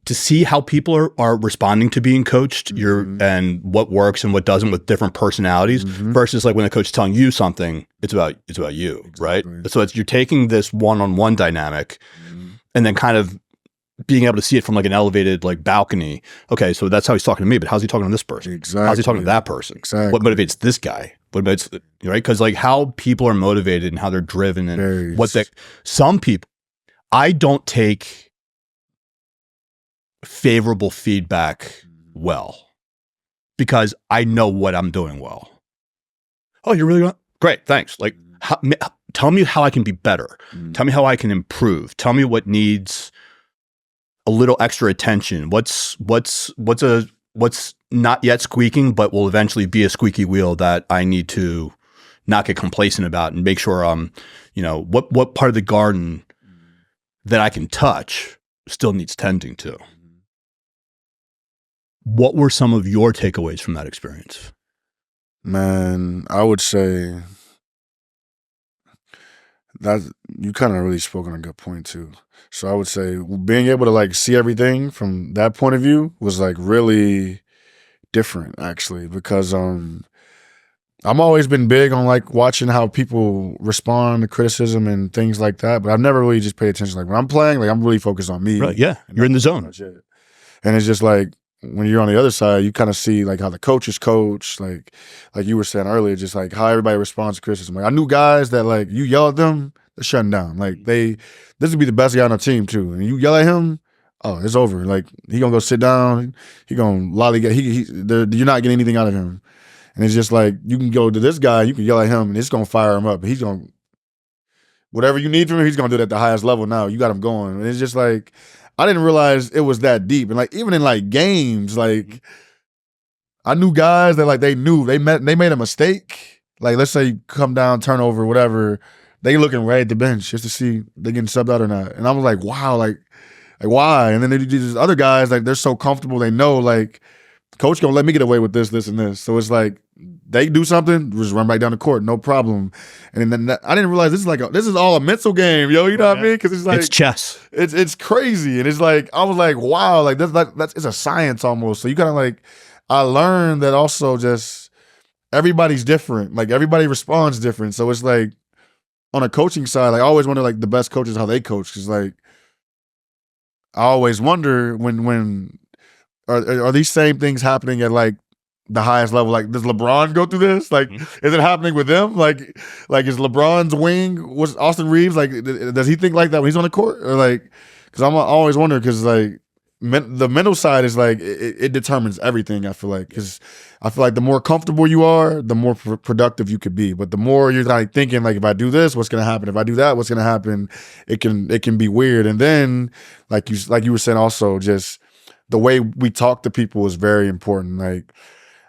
to see how people are responding to being coached, and what works and what doesn't with different personalities, versus like when a coach is telling you something, it's about you, right? So you're taking this one-on-one dynamic. And then kind of being able to see it from like an elevated like balcony. Okay, so that's how he's talking to me, but how's he talking to this person? Exactly. How's he talking to that person? Exactly. What motivates this guy? What motivates, right? Because like how people are motivated and how they're driven and some people, I don't take favorable feedback well because I know what I'm doing well. Oh, you're really great. Thanks. Like, tell me how I can be better. Tell me how I can improve. Tell me what needs a little extra attention. What's not yet squeaking, but will eventually be a squeaky wheel that I need to not get complacent about and make sure what part of the garden that I can touch still needs tending to. What were some of your takeaways from that experience? Man, I would say that you kind of really spoke on a good point too. So I would say being able to like see everything from that point of view was like really different actually, because I've always been big on like watching how people respond to criticism and things like that, but I've never really just paid attention. Like when I'm playing, like I'm really focused on me. Right, yeah, you're in the zone. And it's just like when you're on the other side, you kind of see like how the coaches coach, like you were saying earlier, just like how everybody responds to criticism. Like I knew guys that like you yell at them, they're shutting down. Like this would be the best guy on the team too, and you yell at him, oh, it's over. Like he gonna go sit down, he gonna lollygag. You're not getting anything out of him. And it's just like you can go to this guy, you can yell at him, and it's gonna fire him up. He's gonna whatever you need from him, he's gonna do it at the highest level. Now you got him going, and it's just like. I didn't realize it was that deep. And like even in like games, like I knew guys that like they made a mistake. Like let's say come down, turnover, whatever. They looking right at the bench just to see they getting subbed out or not. And I was like, wow, like why? And then these other guys, like they're so comfortable, they know like coach gonna let me get away with this, this, and this. So it's like they do something, just run back down the court, no problem. And then I didn't realize this is all a mental game, yo. You know what I mean? Because it's like it's chess. It's crazy, and it's like I was like, wow, like that's it's a science almost. So you kind of like I learned that also just everybody's different. Like everybody responds different. So it's like on a coaching side, like I always wonder like the best coaches how they coach, because like I always wonder when are these same things happening at like the highest level? Like, does LeBron go through this? Like, is it happening with them? Like is LeBron's wing was Austin Reeves? Like, does he think like that when he's on the court? Or like, because I always wonder, because like the mental side is like it determines everything. I feel like, because I feel like the more comfortable you are, the more productive you could be. But the more you're like thinking like, if I do this, what's gonna happen? If I do that, what's gonna happen? It can be weird. And then like you were saying also, just the way we talk to people is very important. Like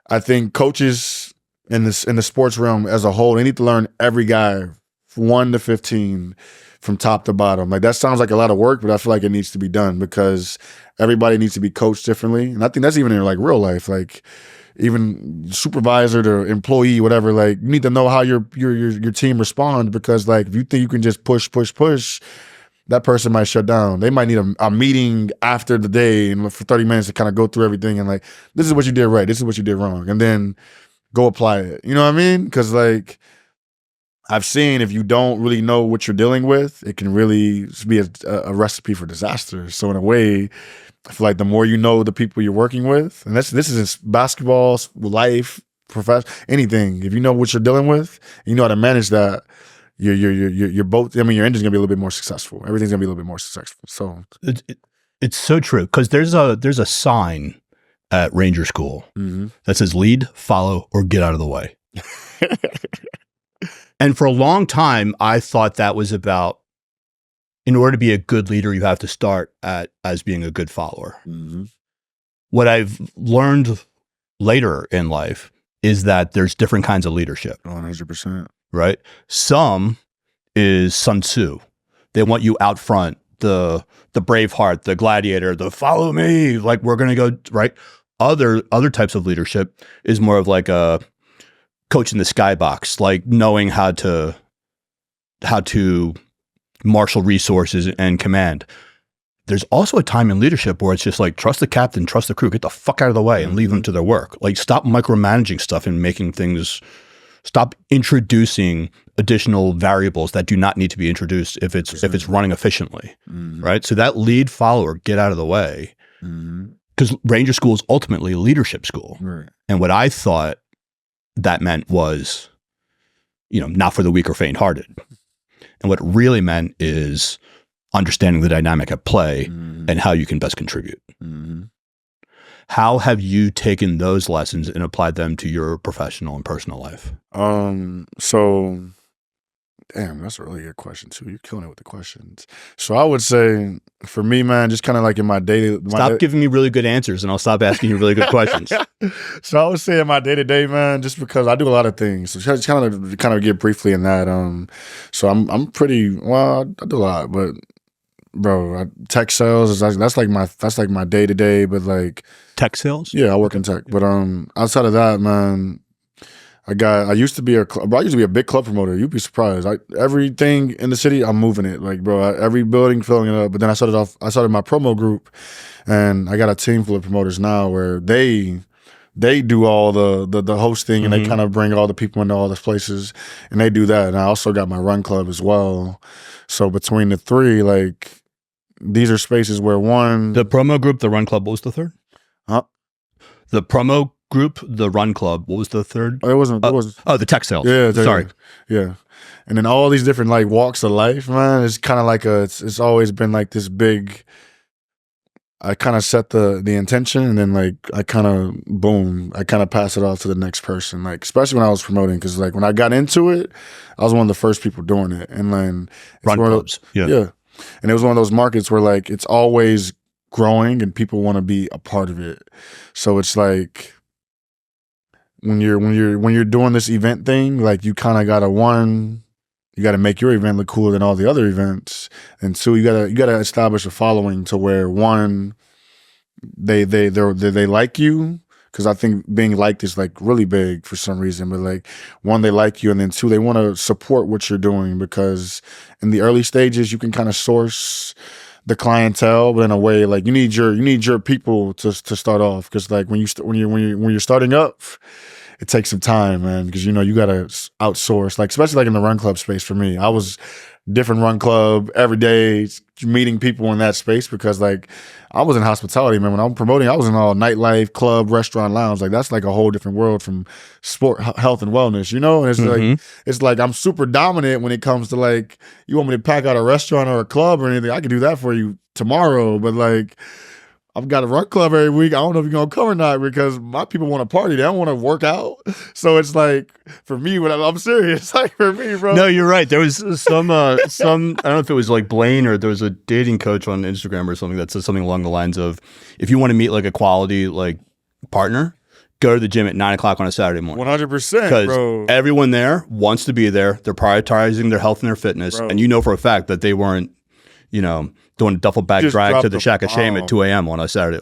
I think coaches in the sports realm as a whole, they need to learn every guy 1 to 15 from top to bottom. Like that sounds like a lot of work, but I feel like it needs to be done because everybody needs to be coached differently. And I think that's even in like real life, like even supervisor to employee, whatever. Like you need to know how your team responds because like if you think you can just push, that person might shut down. They might need a meeting after the day and for 30 minutes to kind of go through everything and like, this is what you did right, this is what you did wrong, and then go apply it. You know what I mean? Because like I've seen if you don't really know what you're dealing with, it can really be a recipe for disaster. So in a way, I feel like the more you know the people you're working with, and this is basketball, life, profession, anything. If you know what you're dealing with, you know how to manage that. You're both. I mean, your engine's gonna be a little bit more successful. Everything's gonna be a little bit more successful. So it's so true because there's a sign at Ranger School that says lead, follow, or get out of the way. And for a long time, I thought that was about, in order to be a good leader, you have to start as being a good follower. What I've learned later in life is that there's different kinds of leadership. 100%. Right? Some is Sun Tzu. They want you out front, the Braveheart, the gladiator, the follow me, like we're going to go, right? Other types of leadership is more of like a coach in the skybox, like knowing how to marshal resources and command. There's also a time in leadership where it's just like, trust the captain, trust the crew, get the fuck out of the way and leave them to their work. Like stop micromanaging stuff and making things, stop introducing additional variables that do not need to be introduced if it's running efficiently, right? So that lead, follower, get out of the way. Because Ranger School is ultimately a leadership school. Right. And what I thought that meant was, not for the weak or faint-hearted. And what it really meant is understanding the dynamic at play and how you can best contribute. How have you taken those lessons and applied them to your professional and personal life? So, damn, that's a really good question too. You're killing it with the questions. So I would say for me, man, just kind of like in my daily. Stop giving me really good answers and I'll stop asking you really good questions. So I would say in my day-to-day, man, just because I do a lot of things. So just kind of get briefly in that. So I'm pretty, well, I do a lot, but bro, tech sales is that's like my day-to-day, but like tech sales? Yeah, I work in tech. But outside of that, man, I used to be a big club promoter. You'd be surprised. Everything in the city, I'm moving it. Like, bro, every building filling it up. But then I started my promo group, and I got a team full of promoters now where they do all the hosting and they kind of bring all the people into all the places and they do that. And I also got my run club as well. So between the three, like these are spaces where the promo group, the run club, what was the third? The promo group, the run club, what was the third? It wasn't. The tech sales. Yeah. Sorry. Yeah. And then all these different like walks of life, man, it's kind of like it's always been like this big, I kind of set the intention and then like I kind of pass it off to the next person. Like, especially when I was promoting, because like when I got into it, I was one of the first people doing it. And then run clubs. Yeah. And it was one of those markets where like it's always growing and people want to be a part of it. So it's like when you're doing this event thing, like you kind of gotta you got to make your event look cooler than all the other events, and two, you gotta establish a following to where one, they like you, because I think being liked is like really big for some reason. But like one, they like you, and then two, they want to support what you're doing, because in the early stages you can kind of source the clientele, but in a way like you need your people to start off, because like when you're starting up, it takes some time, man, because you got to outsource, like especially like in the run club space. For me, I was different run club every day, meeting people in that space, because like I was in hospitality, man. When I'm promoting, I was in all nightlife, club, restaurant, lounge. Like that's like a whole different world from sport, health, and wellness, And it's like I'm super dominant when it comes to like, you want me to pack out a restaurant or a club or anything, I can do that for you tomorrow. But like, I've got a run club every week. I don't know if you're going to come or not, because my people want to party. They don't want to work out. So it's like, for me, I'm serious. Like for me, bro. No, you're right. There was some, I don't know if it was like Blaine or there was a dating coach on Instagram or something that says something along the lines of, if you want to meet like a quality like partner, go to the gym at 9 o'clock on a Saturday morning. 100%, bro. Everyone there wants to be there. They're prioritizing their health and their fitness. Bro. And you know for a fact that they weren't, doing a duffel bag drag to the Shack of Shame at 2 a.m. on a Saturday,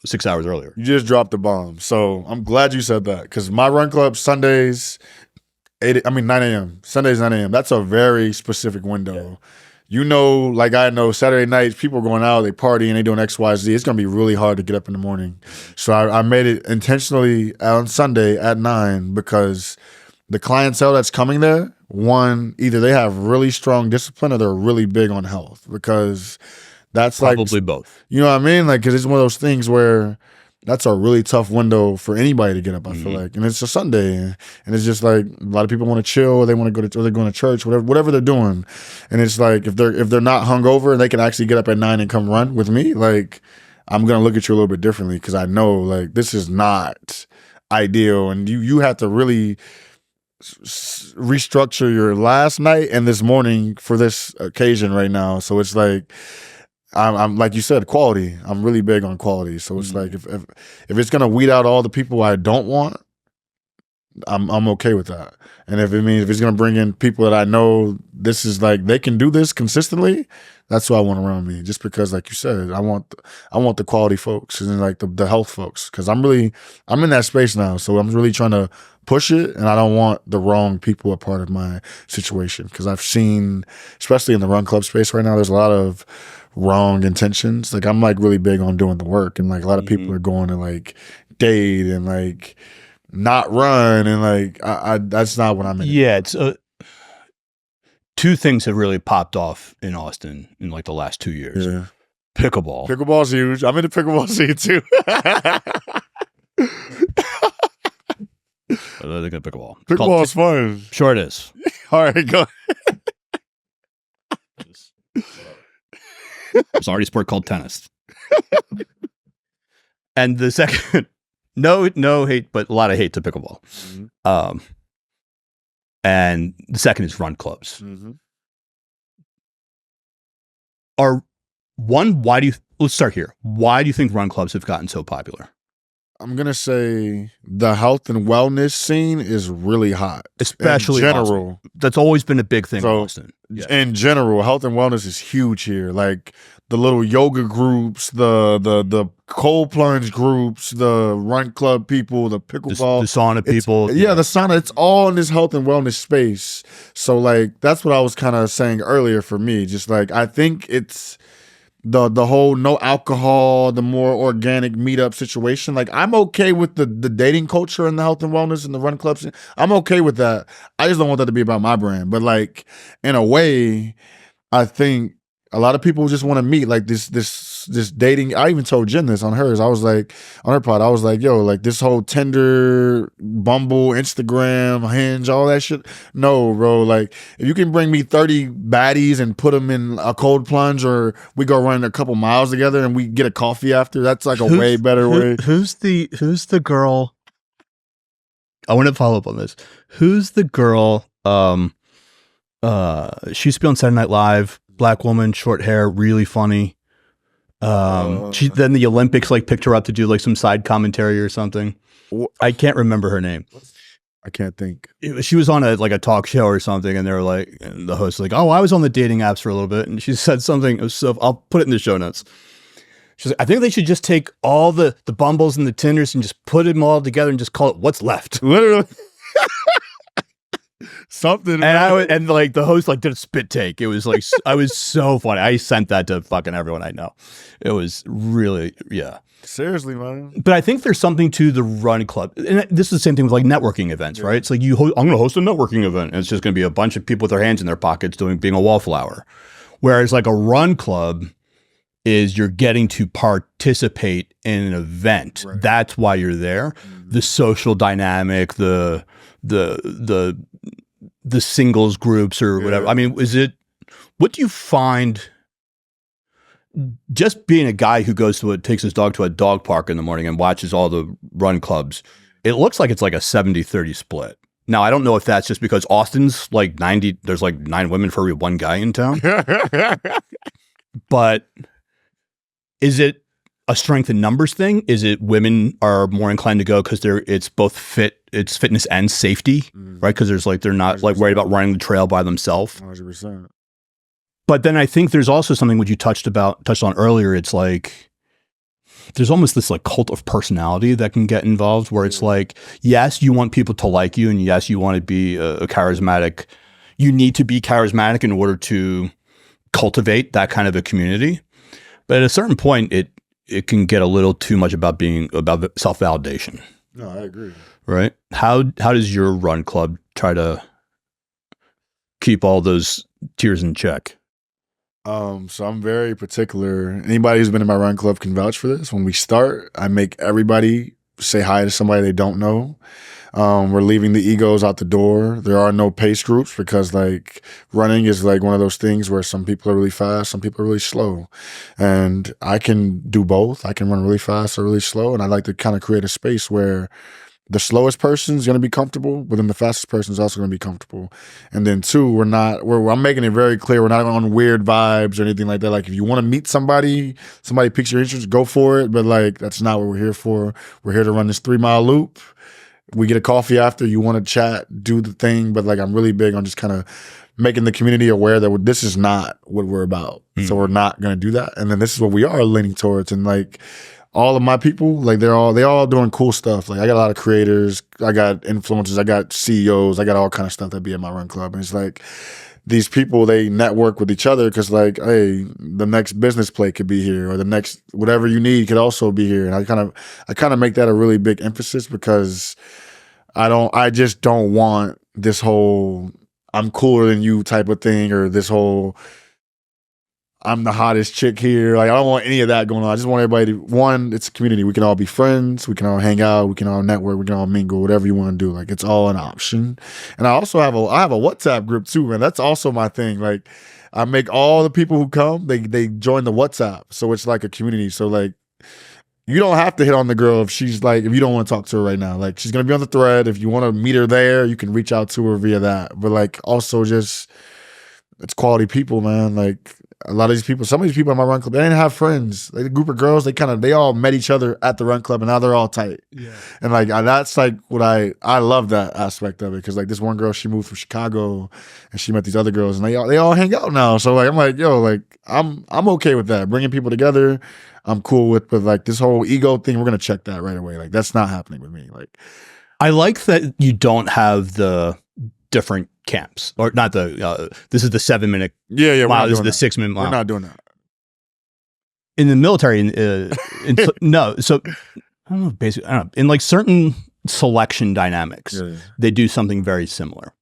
6 hours earlier. You just dropped the bomb. So I'm glad you said that, because my run club Sundays, 9 a.m. Sundays, 9 a.m. That's a very specific window. Yeah. Like I know Saturday nights, people are going out, they party and they doing X, Y, Z. It's going to be really hard to get up in the morning. So I made it intentionally on Sunday at 9, because the clientele that's coming there, one, either they have really strong discipline or they're really big on health, because that's probably both. You know what I mean? Like, because it's one of those things where that's a really tough window for anybody to get up, I feel like. And it's a Sunday, and it's just like a lot of people want to chill, or they want to go to, or they're going to church, whatever they're doing. And it's like, if they're not hungover and they can actually get up at 9 and come run with me, like, I'm gonna look at you a little bit differently, because I know, like, this is not ideal, and you have to really restructure your last night and this morning for this occasion right now. So it's like, I'm like you said, quality. I'm really big on quality. So it's like, if it's gonna weed out all the people I don't want, I'm okay with that. And if it's gonna bring in people that I know this is like, they can do this consistently, that's who I want around me. Just because, like you said, I want the quality folks and like the health folks, because I'm in that space now. So I'm really trying to push it, and I don't want the wrong people a part of my situation, because I've seen, especially in the run club space right now, there's a lot of wrong intentions. Like, I'm like really big on doing the work, and like a lot of people are going to like date and like not run, and like I that's not what I'm in. Yeah, it's two things have really popped off in Austin in like the last 2 years. Yeah. Pickleball's huge. I'm in the pickleball scene too. I think of pickleball. Pickleball is fun. Sure it is. All right, go. There's already a sport called tennis. And the second, no hate, but a lot of hate to pickleball. Mm-hmm. And the second is run clubs. Mm-hmm. Let's start here. Why do you think run clubs have gotten so popular? I'm going to say the health and wellness scene is really hot. Especially in general. Austin. That's always been a big thing in Austin. Yeah. In general, health and wellness is huge here. Like the little yoga groups, the cold plunge groups, the run club people, the pickleball. The sauna people. Yeah, the sauna. It's all in this health and wellness space. So like, that's what I was kind of saying earlier for me. Just like, I think it's the whole no alcohol, the more organic meetup situation. Like, I'm okay with the dating culture and the health and wellness and the run clubs. I'm okay with that. I just don't want that to be about my brand. But like, in a way, I think a lot of people just want to meet, like this dating. I even told Jen this on hers. I was like, on her pod, I was like, yo, like this whole Tinder, Bumble, Instagram, Hinge, all that shit. No, bro. Like, if you can bring me 30 baddies and put them in a cold plunge, or we go run a couple miles together and we get a coffee after, that's like a way better way. Who's the girl? I want to follow up on this. Who's the girl? She used to be on Saturday Night Live. Black woman, short hair, really funny. Then the Olympics like picked her up to do like some side commentary or something. I can't remember her name. I can't think. She was on a talk show or something, and they were like, and the host was like, "Oh, I was on the dating apps for a little bit," and she said something. It was so, I'll put it in the show notes. She's like, "I think they should just take all the Bumbles and the Tinders and just put them all together and just call it what's left." Literally. Something. And like the host like did a spit take. It was like, I was so funny. I sent that to fucking everyone I know. It was really, yeah. Seriously, man. But I think there's something to the run club. And this is the same thing with like networking events, right? It's like I'm going to host a networking event, and it's just going to be a bunch of people with their hands in their pockets being a wallflower. Whereas like a run club is you're getting to participate in an event. Right. That's why you're there. Mm-hmm. The social dynamic, the singles groups or whatever. I mean, what do you find just being a guy who takes his dog to a dog park in the morning and watches all the run clubs? It looks like it's like a 70-30 split. Now, I don't know if that's just because Austin's like 90, there's like 9 women for every one guy in town. But is it a strength in numbers thing? Is it women are more inclined to go because it's both it's fitness and safety, right? Because there's like they're not 100%. Like worried about running the trail by themselves. 100%. But then I think there's also something which you touched on earlier. It's like there's almost this like cult of personality that can get involved, where it's like, yes, you want people to like you, and yes, you want to be a charismatic. You need to be charismatic in order to cultivate that kind of a community. But at a certain point, it can get a little too much about self-validation. No, I agree. Right? How does your run club try to keep all those tiers in check? So I'm very particular. Anybody who's been in my run club can vouch for this. When we start, I make everybody say hi to somebody they don't know. We're leaving the egos out the door. There are no pace groups because like running is like one of those things where some people are really fast, some people are really slow. And I can do both. I can run really fast or really slow. And I like to kind of create a space where the slowest person is going to be comfortable, but then the fastest person is also going to be comfortable. And then two, I'm making it very clear we're not on weird vibes or anything like that. Like if you want to meet somebody piques your interest, go for it. But like that's not what we're here for. We're here to run this 3-mile loop. We get a coffee after. You want to chat, do the thing. But like I'm really big on just kind of making the community aware that this is not what we're about. So we're not going to do that. And then this is what we are leaning towards. And like all of my people, like they all doing cool stuff. Like I got a lot of creators, I got influencers, I got CEOs, I got all kind of stuff that be at my run club. And it's like these people, they network with each other because like, hey, the next business play could be here, or the next whatever you need could also be here. And I kind of make that a really big emphasis because I just don't want this whole I'm cooler than you type of thing, or this whole I'm the hottest chick here. Like I don't want any of that going on. I just want everybody to, it's a community. We can all be friends. We can all hang out. We can all network. We can all mingle. Whatever you want to do. Like it's all an option. And I also have a WhatsApp group too, man. That's also my thing. Like I make all the people who come, they join the WhatsApp. So it's like a community. So like you don't have to hit on the girl if you don't want to talk to her right now. Like she's gonna be on the thread. If you want to meet her there, you can reach out to her via that. But like also just it's quality people, man. Like a lot of these people, some of these people in my run club, they didn't have friends. Like a group of girls, they all met each other at the run club, and now they're all tight. Yeah. And like that's like what I love that aspect of it, because like this one girl, she moved from Chicago, and she met these other girls, and they all hang out now. So like I'm like, yo, like I'm okay with that, bringing people together. I'm cool with, but like this whole ego thing, we're gonna check that right away. Like that's not happening with me. Like I like that you don't have the different camps, or not the this is the 7-minute mile, this is the 6-minute mile. We're not doing that in the military. No, so I don't know, basically I don't know, in like certain selection dynamics, they do something very similar,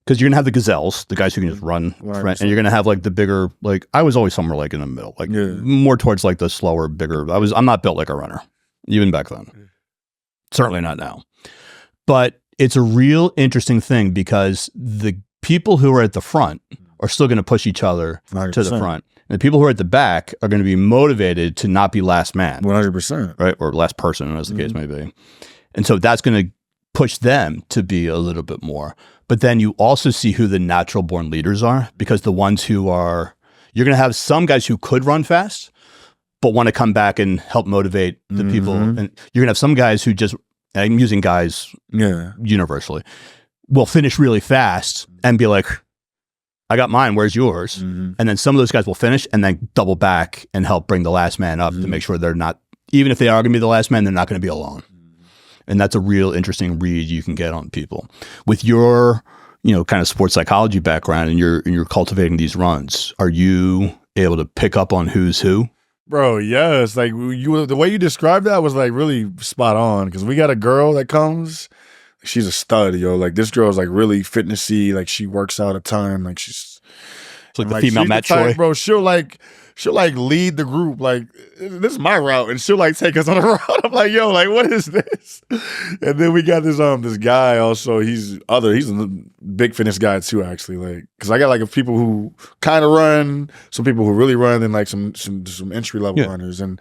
because you're gonna have the gazelles, the guys who can just run, and you're gonna have like the bigger, like I was always somewhere like in the middle, like more towards like the slower, bigger. I'm not built like a runner even back then, certainly not now. But it's a real interesting thing, because the people who are at the front are still going to push each other 100%. To the front. And the people who are at the back are going to be motivated to not be last man. 100%. Right? Or last person, as the case may be. And so that's going to push them to be a little bit more. But then you also see who the natural born leaders are, because the ones who are, you're going to have some guys who could run fast, but want to come back and help motivate the people. And you're going to have some guys who just, I'm using guys universally, will finish really fast and be like, I got mine, where's yours? And then some of those guys will finish and then double back and help bring the last man up to make sure they're not, even if they are going to be the last man, they're not going to be alone. And that's a real interesting read you can get on people. With your, kind of sports psychology background, and you're cultivating these runs, are you able to pick up on who's who? Bro, yes. Like the way you described that was like really spot on, because we got a girl that comes, she's a stud, yo. Like this girl's like really fitnessy, like she works out a ton, like she's like the female Matt Troy. Bro, she'll lead the group, like this is my route, and she'll like take us on a route. I'm like, yo, like what is this? And then we got this guy also. He's a big fitness guy too, actually. Like, because I got like people who kind of run, some people who really run, and like some entry level runners. And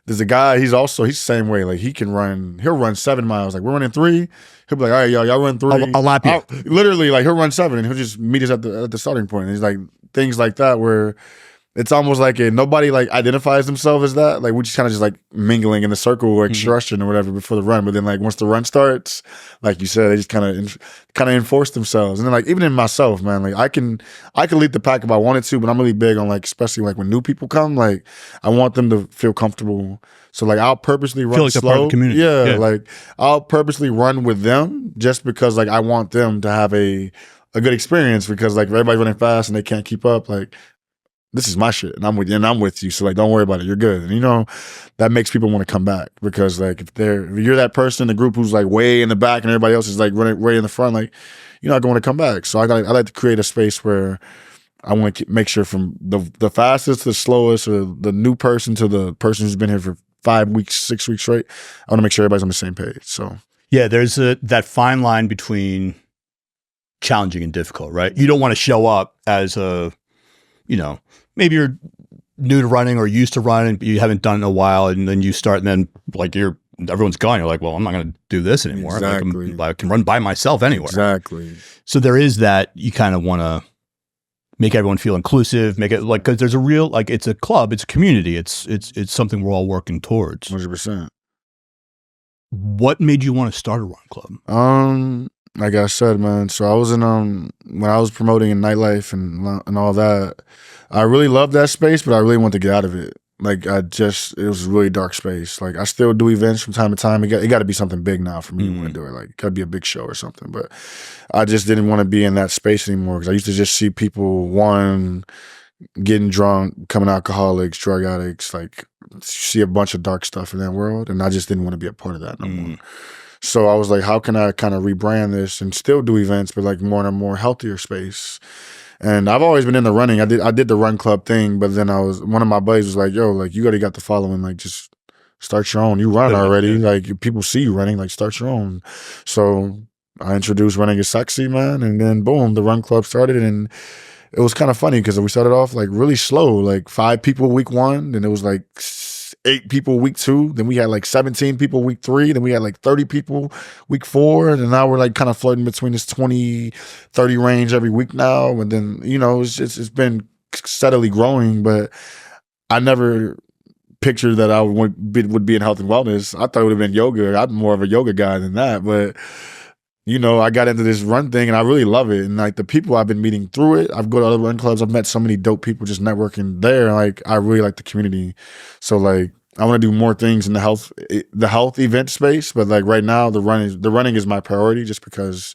there's a guy. He's the same way. Like he'll run 7 miles. Like we're running 3. He'll be like, all right, y'all run 3. I'll lap you. Literally, like he'll run 7, and he'll just meet us at the starting point. And he's like things like that where it's almost like nobody like identifies themselves as that. Like we just kind of just like mingling in the circle or expression or whatever before the run. But then like once the run starts, like you said, they just kind of enforce themselves. And then like even in myself, man, like I can lead the pack if I wanted to, but I'm really big on like, especially like when new people come, like I want them to feel comfortable. So like I'll purposely run like slow. Part of the community. Yeah, like I'll purposely run with them just because like I want them to have a good experience, because like if everybody's running fast and they can't keep up, like this is my shit and I'm with you. So like don't worry about it. You're good. And you know, that makes people want to come back, because like if you're that person in the group who's like way in the back and everybody else is like running way in the front, like you're not going to come back. So I like to create a space where I want to make sure from the fastest to the slowest, or the new person to the person who's been here for 5 weeks, 6 weeks straight, I want to make sure everybody's on the same page. So yeah, there's that fine line between challenging and difficult, right? You don't want to show up as maybe you're new to running or used to running, but you haven't done it in a while, and then you start, and then like everyone's gone. You're like, well, I'm not going to do this anymore. Exactly. I can run by myself anywhere. Exactly. So there is that. You kind of want to make everyone feel inclusive, make it like, because there's a real, like, it's a club, it's a community, it's something we're all working towards. 100%. What made you want to start a run club? Like I said, man, so I was in when I was promoting in nightlife and all that, I really loved that space, but I really wanted to get out of it. Like it was a really dark space. Like I still do events from time to time. It got to be something big now for me to want to do it. Like it got to be a big show or something. But I just didn't want to be in that space anymore, because I used to just see people, getting drunk, becoming alcoholics, drug addicts, like see a bunch of dark stuff in that world. And I just didn't want to be a part of that no more. So I was like, how can I kind of rebrand this and still do events, but like more in a more healthier space? And I've always been into running. I did the run club thing, but then one of my buddies was like, yo, like you already got the following, like just start your own. You run already. Like people see you running, like start your own. So I introduced Running is Sexy, man. And then boom, the run club started. And it was kind of funny because we started off like really slow, like 5 people week 1. Then it was like 8 people week 2. Then we had like 17 people week 3. Then we had like 30 people week 4. And now we're like kind of floating between this 20, 30 range every week now. And then, you know, it's been steadily growing, but I never pictured that I would be in health and wellness. I thought it would have been yoga. I'm more of a yoga guy than that, but you know, I got into this run thing and I really love it. And like the people I've been meeting through it, I've go to other run clubs. I've met so many dope people just networking there. Like I really like the community. So like I want to do more things in the health event space. But like right now, the running is my priority, just because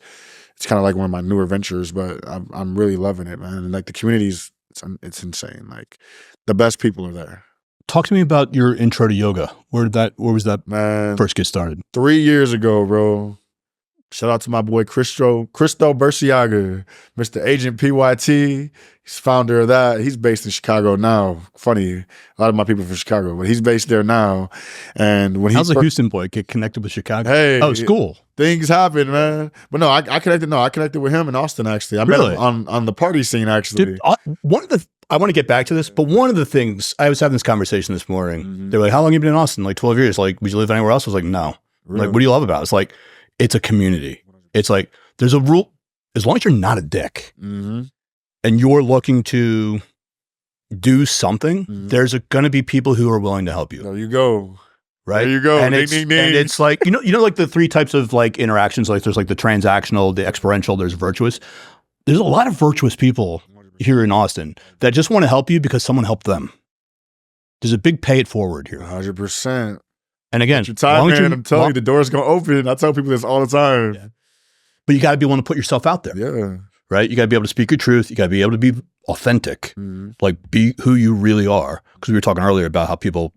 it's kind of like one of my newer ventures. But I'm really loving it, man. And like the community's, it's insane. Like the best people are there. Talk to me about your intro to yoga. Where was that first get started? 3 years ago, bro. Shout out to my boy Cristo Burciaga, Mr. Agent PYT. He's founder of that. He's based in Chicago now. Funny, a lot of my people from Chicago, but he's based there now. And when how's a Houston boy get connected with Chicago? Hey, it's cool. Things happen, man. But no, I connected with him in Austin actually. I met him on the party scene actually. I want to get back to this, but one of the things, I was having this conversation this morning. They were like, "How long have you been in Austin?" Like 12 years. Like, would you live anywhere else? I was like, no. Really? Like, what do you love about it? It's like, it's a community. It's like, there's a rule, as long as you're not a dick and you're looking to do something, there's going to be people who are willing to help you. There you go. Right? There you go. And it's like, you know, like the 3 types of like interactions, like there's like the transactional, the experiential, there's virtuous. There's a lot of virtuous people here in Austin that just want to help you because someone helped them. There's a big pay it forward here. 100%. And again, your time, man, I'm telling you, the door's going to open. I tell people this all the time. Yeah. But you got to be willing to put yourself out there. Yeah. Right? You got to be able to speak your truth. You got to be able to be authentic. Like, be who you really are. Because we were talking earlier about how people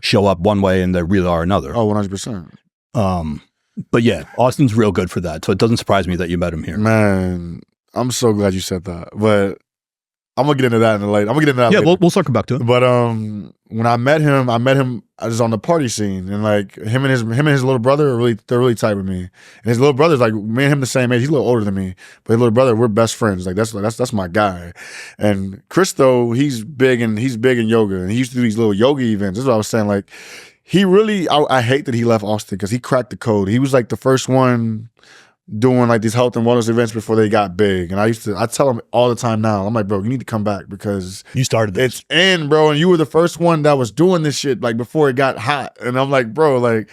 show up one way and they really are another. Oh, 100%. But yeah, Austin's real good for that. So it doesn't surprise me that you met him here. Man, I'm so glad you said that. But I'm going to get into that later. Yeah, we'll circle back to it. But when I met him, I was on the party scene, and like him and his little brother they're really tight with me. And his little brother's like me and him the same age. He's a little older than me, but his little brother, we're best friends. Like that's my guy. And Cristo, he's big in yoga, and he used to do these little yoga events. This is what I was saying. Like he really, I hate that he left Austin because he cracked the code. He was like the first one doing like these health and wellness events before they got big. And I tell them all the time now, I'm like, bro, you need to come back because you started this. It's in, bro. And you were the first one that was doing this shit like before it got hot. And I'm like, bro, like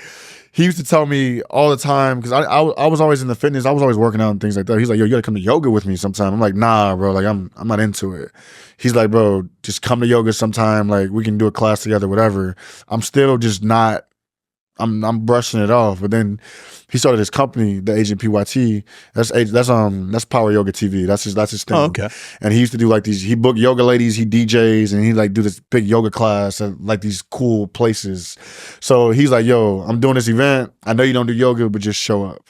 he used to tell me all the time, because I was always in the fitness. I was always working out and things like that. He's like, yo, you gotta come to yoga with me sometime. I'm like, nah, bro, like I'm not into it. He's like, bro, just come to yoga sometime. Like we can do a class together, whatever. I'm still just not, I'm brushing it off. But then he started his company, the Agent PYT. That's Power Yoga TV. That's his thing. Oh, okay. And he used to do like these. He booked yoga ladies. He DJs and he like do this big yoga class at like these cool places. So he's like, yo, I'm doing this event. I know you don't do yoga, but just show up.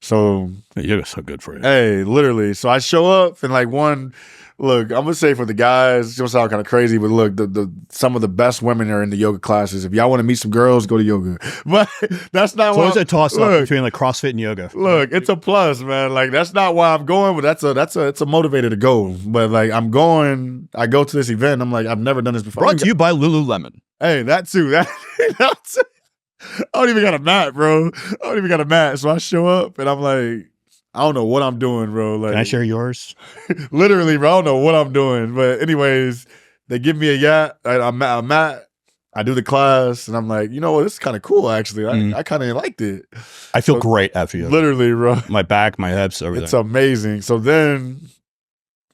So yoga's so good for you. Hey, literally. So I show up and like look, I'm gonna say for the guys, it's gonna sound kind of crazy, but look, some of the best women are in the yoga classes. If y'all want to meet some girls, go to yoga. But that's not why. So it's a toss up between like CrossFit and yoga. Look, it's a plus, man. Like that's not why I'm going, but it's a motivator to go. But like I'm going, I go to this event. I'm like, I've never done this before. Brought to you by Lululemon. Hey, that too. That's, I don't even got a mat, bro. I don't even got a mat. So I show up and I'm like, I don't know what I'm doing, bro. Like, can I share yours? Literally, bro. I don't know what I'm doing. But anyways, they give me a yacht. I'm at. I do the class, and I'm like, you know what? This is kind of cool, actually. I kind of liked it. I feel great after you. Literally, bro. My back, my hips, everything. It's amazing. So then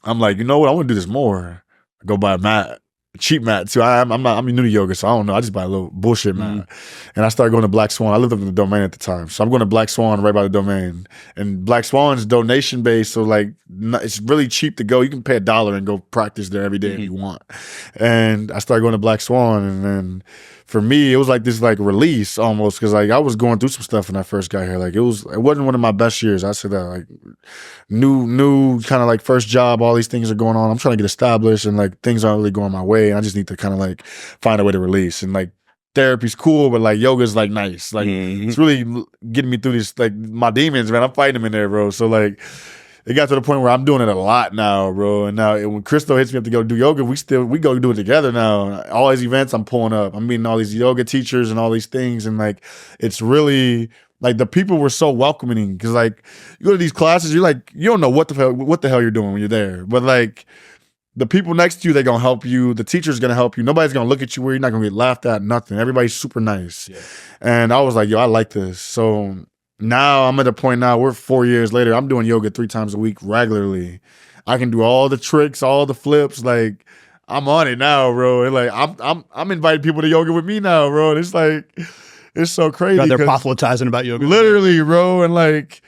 I'm like, you know what? I want to do this more. I go buy a mat. Cheap mat too. I'm new to yoga, so I don't know. I just buy a little bullshit mat, and I started going to Black Swan. I lived up in the Domain at the time, so I'm going to Black Swan right by the Domain. And Black Swan's donation based, so like it's really cheap to go. You can pay $1 and go practice there every day if you want. And I started going to Black Swan, and then for me, it was like this like release almost, because like I was going through some stuff when I first got here. Like it wasn't one of my best years. I said that like new kind of like first job. All these things are going on. I'm trying to get established, and like things aren't really going my way. And I just need to kind of like find a way to release. And like therapy's cool, but like yoga's like nice. Like it's really getting me through this like my demons, man. I'm fighting them in there, bro. So like it got to the point where I'm doing it a lot now, bro. And now when Crystal hits me up to go do yoga, we go do it together now. All these events I'm pulling up. I'm meeting all these yoga teachers and all these things. And like, it's really like the people were so welcoming, because like you go to these classes, you're like, you don't know what the hell you're doing when you're there. But like the people next to you, they're going to help you. The teacher's going to help you. Nobody's going to look at you where you're not going to get laughed at, nothing. Everybody's super nice. Yeah. And I was like, yo, I like this. So now I'm at a point now, we're 4 years later, I'm doing yoga 3 times a week regularly. I can do all the tricks, all the flips. Like I'm on it now, bro. And like I'm inviting people to yoga with me now, bro. And it's like, it's so crazy. They're proselytizing about yoga. Literally, bro. And like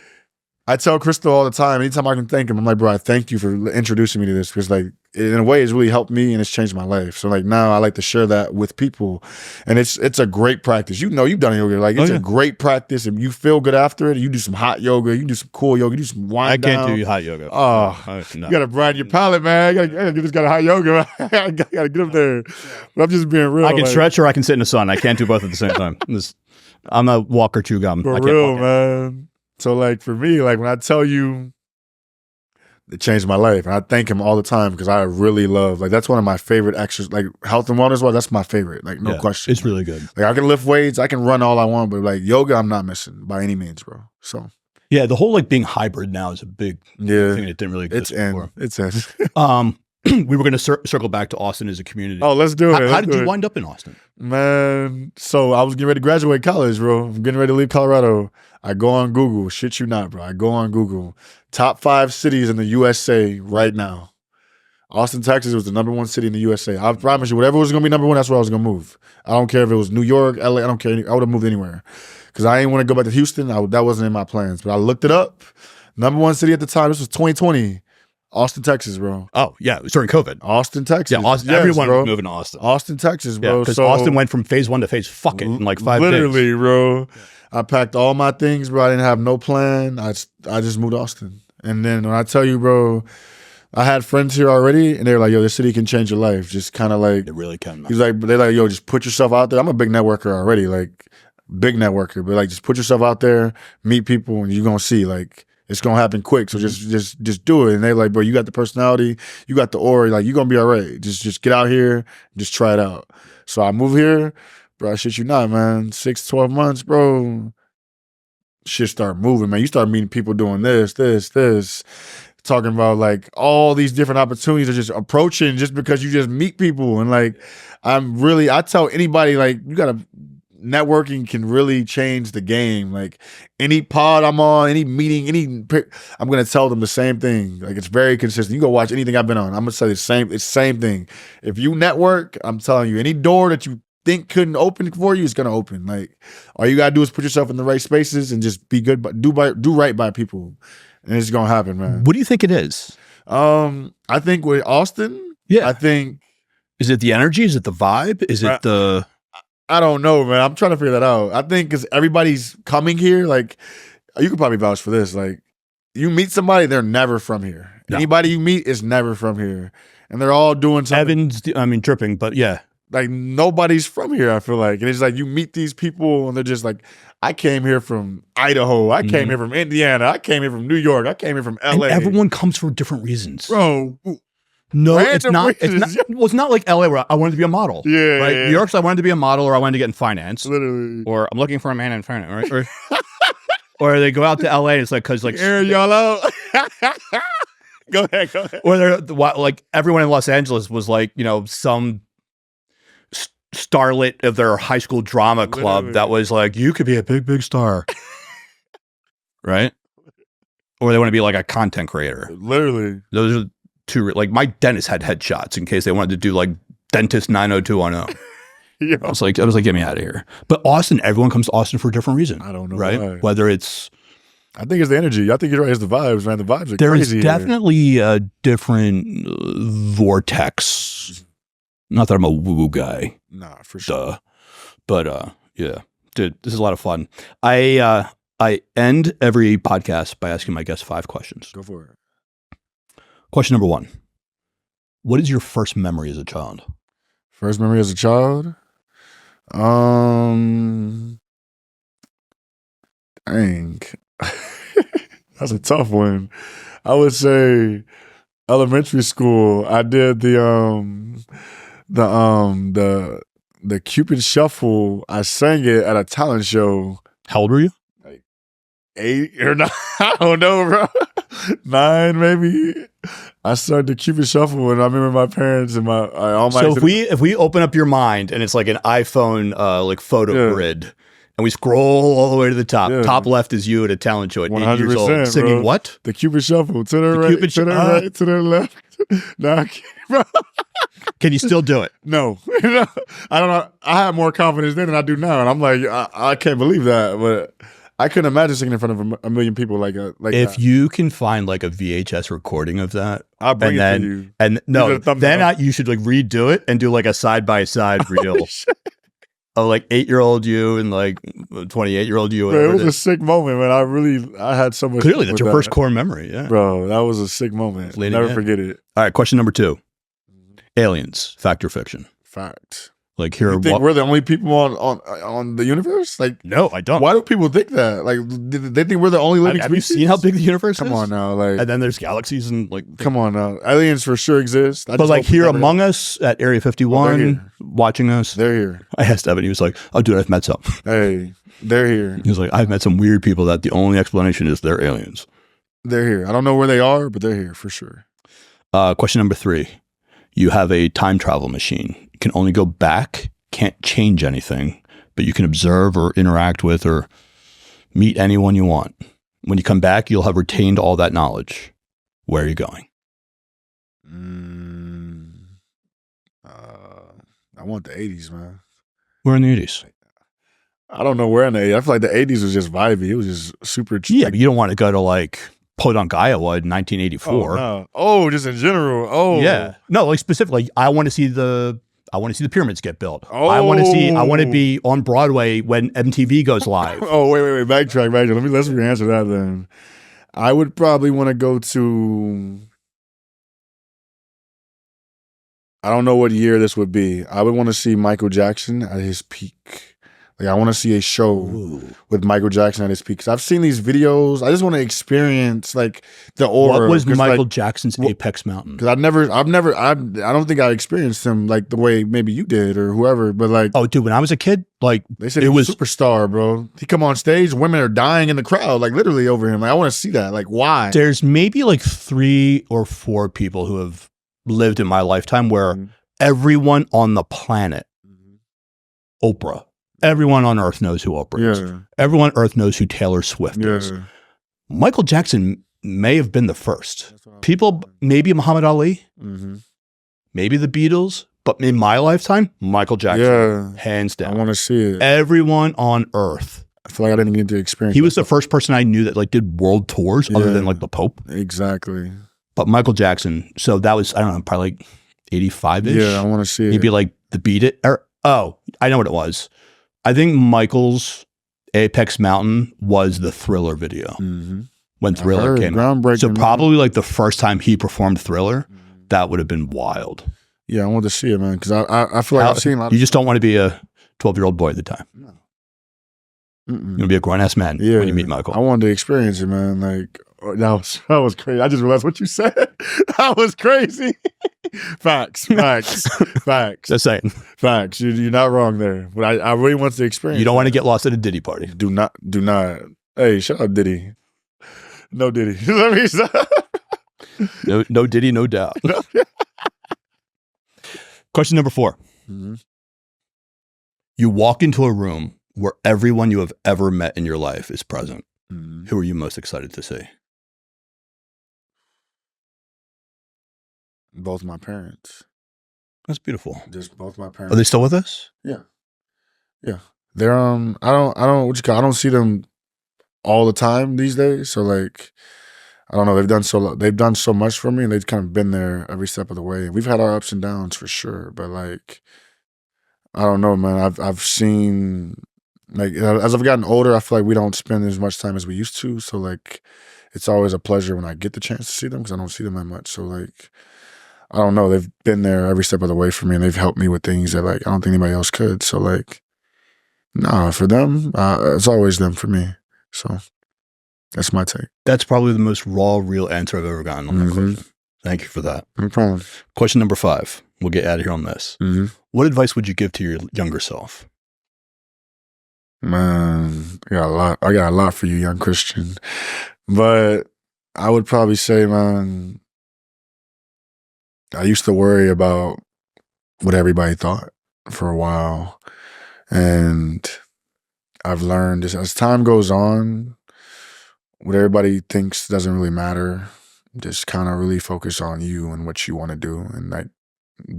I tell Crystal all the time, anytime I can thank him, I'm like, bro, I thank you for introducing me to this, because like in a way it's really helped me and it's changed my life. So like now I like to share that with people, and it's a great practice. You know, you've done yoga, like it's a great practice, and you feel good after it. You do some hot yoga, you do some cool yoga, you do some wind down. I can't do hot yoga. Oh, no. You gotta brand your palate, man. You just got a hot yoga. I gotta get up there. But I'm just being real. I can stretch or I can sit in the sun. I can't do both at the same time. I'm a walker chew gum. For real, man. So like for me, like when I tell you it changed my life, and I thank him all the time, because I really love, like that's one of my favorite exercises, like health and wellness wise, that's my favorite, like no question. It's really good. Like I can lift weights, I can run all I want, but like yoga I'm not missing by any means, bro. So yeah, the whole like being hybrid now is a big thing that didn't really exist before. It's in. We were going to circle back to Austin as a community. Oh, let's do it. How did you wind up in Austin? Man, so I was getting ready to graduate college, bro. I'm getting ready to leave Colorado. I go on Google. Shit you not, bro. I go on Google. Top 5 cities in the USA right now. Austin, Texas was the #1 city in the USA. I promise you, whatever was going to be #1, that's where I was going to move. I don't care if it was New York, LA. I don't care. I would have moved anywhere, because I didn't want to go back to Houston. That wasn't in my plans. But I looked it up. #1 city at the time. This was 2020. Austin, Texas, bro. Oh, yeah. It was during COVID. Austin, Texas. Yeah, Austin, everyone was moving to Austin. Austin, Texas, bro. Because Austin went from phase 1 to phase fucking in like 5 days. Literally, bro. I packed all my things, bro. I didn't have no plan. I just moved to Austin. And then when I tell you, bro, I had friends here already, and they were like, yo, this city can change your life. Just kind of like. It really can. He's like, they're like, yo, just put yourself out there. I'm a big networker already, like big networker. But like, just put yourself out there, meet people, and you're going to see, like, it's gonna happen quick. So just do it. And they're like, bro, you got the personality, you got the aura, like you're gonna be all right. Just get out here, just try it out. So I moved here, bro. I shit you not, man. 6, 12 months, bro. shit start moving, man. You start meeting people doing this, talking about like all these different opportunities are just approaching just because you just meet people. And like, I tell anybody, like, you gotta, networking can really change the game. Like any pod I'm on, any meeting, I'm gonna tell them the same thing. Like it's very consistent. You go watch anything I've been on, I'm gonna say it's the same thing. If you network, I'm telling you, any door that you think couldn't open for you, it's gonna open. Like all you gotta do is put yourself in the right spaces and just be good, but do right by people, and it's gonna happen, man. What do you think it is? I think with Austin, yeah, I think, is it the energy? Is it the vibe? Is it the? I don't know, man. I'm trying to figure that out. I think because everybody's coming here, like you could probably vouch for this. Like you meet somebody, they're never from here. No. Anybody you meet is never from here, and they're all doing something. Tripping, but yeah, like nobody's from here. I feel like, and it's like you meet these people, and they're just like, I came here from Idaho, I came here from Indiana, I came here from New York, I came here from LA. And everyone comes for different reasons, bro. No, it's not. Well, it's not like LA where I wanted to be a model. Yeah, right. Yeah. New York's I wanted to be a model, or I wanted to get in finance, literally, or I'm looking for a man in finance, right? Or they go out to LA. And it's like because like air y'all out. Go ahead. Or they're like everyone in Los Angeles was like some starlet of their high school drama club that was like you could be a big star, right? Or they want to be like a content creator. Literally, those are. Like my dentist had headshots in case they wanted to do like dentist 90210. Yeah. I was like, get me out of here. But Austin, everyone comes to Austin for a different reason. I don't know, right? Why. Whether it's, I think it's the energy. I think you're right. It's the vibes, man. The vibes are there crazy. There is definitely a different vortex. Not that I'm a woo guy. Nah, for sure. But yeah, dude, this is a lot of fun. I end every podcast by asking my guests 5 questions. Go for it. Question number 1. What is your first memory as a child? First memory as a child? Dang. That's a tough one. I would say elementary school. I did the Cupid Shuffle. I sang it at a talent show. How old were you? Like 8 or 9. I don't know, bro. 9 maybe. I started the Cupid Shuffle, and I remember my parents and all my. So if we open up your mind and it's like an iPhone like photo grid, and we scroll all the way to the top. Yeah. Top left is you at a talent show at 8 years old singing bro. What? The Cupid Shuffle to the right, to the right, to the left. Nah, bro. Can you still do it? No, I don't know. I had more confidence then than I do now, and I'm like, I can't believe that, but. I couldn't imagine singing in front of a million people like if that. You can find like a VHS recording of that, I'll bring it to you. And no, then you should like redo it and do like a side-by-side reel of like 8-year-old you and like 28-year-old you. Bro, it was a sick moment, man. I had so much. Clearly, that's your first core memory. Yeah, bro, that was a sick moment. Never forget it. All right, question number 2: aliens, fact or fiction? Fact. Like here, you think we're the only people on the universe? Like, no, I don't. Why do people think that? Like, they think we're the only living species? Have you seen how big the universe is? Come on now, like, and then there's galaxies and like. Come on now, aliens for sure exist. But like here among us at Area 51, watching us, they're here. I asked Evan. He was like, "Oh, dude, I've met some." Hey, they're here. He was like, "I've met some weird people that the only explanation is they're aliens." They're here. I don't know where they are, but they're here for sure. Question number 3: you have a time travel machine. You can only go back. Can't change anything, but you can observe or interact with or meet anyone you want. When you come back, you'll have retained all that knowledge. Where are you going? I want the 80s, man. Where in the 80s? I don't know where in the 80s. I feel like the 80s was just vibey. It was just super cheap. Yeah, but you don't want to go to like Podunk, Iowa in 1984. Just in general. Oh. Yeah. No, like specifically, I want to see the pyramids get built. Oh. I want to be on Broadway when MTV goes live. Oh, wait. Backtrack. Let's answer that then. I would probably want to go to, I don't know what year this would be. I would want to see Michael Jackson at his peak. Like I want to see a show with Michael Jackson at his peak. 'Cause I've seen these videos. I just want to experience like the aura. What was Michael Jackson's apex mountain? Because I don't think I experienced him like the way maybe you did or whoever. But like, oh, dude, when I was a kid, like they said he was a superstar, bro. He come on stage, women are dying in the crowd, like literally over him. Like, I want to see that. Like, why? There's maybe like 3 or 4 people who have lived in my lifetime where everyone on the planet, Oprah. Everyone on earth knows who Oprah is. Everyone on earth knows who Taylor Swift is. Michael Jackson may have been the first. People, maybe Muhammad Ali, maybe the Beatles, but in my lifetime, Michael Jackson, hands down. I want to see it. Everyone on earth. I feel like I didn't get to experience. He was the first person I knew that like did world tours other than like the Pope. Exactly. But Michael Jackson, so that was, I don't know, probably like 85-ish. Yeah, I want to see it. Maybe like the Beat It. Or, oh, I know what it was. I think Michael's apex mountain was the Thriller video when Thriller came out. So probably like the first time he performed Thriller, that would have been wild. Yeah, I want to see it, man, because I feel like I've seen a lot. You just don't want to be a 12-year-old boy at the time. No. You want to be a grown-ass man when you meet Michael. I wanted to experience it, man. Like, that was crazy. I just realized what you said. That was crazy. Facts. Just saying. Facts. You're not wrong there. But I really want to experience. You don't want to get lost at a Diddy party. Do not. Hey, shut up, Diddy. No Diddy. Let me stop. No Diddy, no doubt. Question number 4. You walk into a room where everyone you have ever met in your life is present. Who are you most excited to see? Both my parents. That's beautiful. Just both my parents. Are they still with us? Yeah. They're I don't see them all the time these days. So like, I don't know. They've done so much for me, and they've kind of been there every step of the way. We've had our ups and downs for sure, but like, I don't know, man. I've seen, like, as I've gotten older, I feel like we don't spend as much time as we used to. So like, it's always a pleasure when I get the chance to see them because I don't see them that much. So like, I don't know. They've been there every step of the way for me, and they've helped me with things that like I don't think anybody else could. So like, nah, for them, it's always them for me. So that's my take. That's probably the most raw, real answer I've ever gotten on that question. Thank you for that. No problem. Question number 5. We'll get out of here on this. What advice would you give to your younger self? Man, I got a lot for you, young Christian. But I would probably say, man, I used to worry about what everybody thought for a while. And I've learned as time goes on, what everybody thinks doesn't really matter. Just kind of really focus on you and what you want to do, and like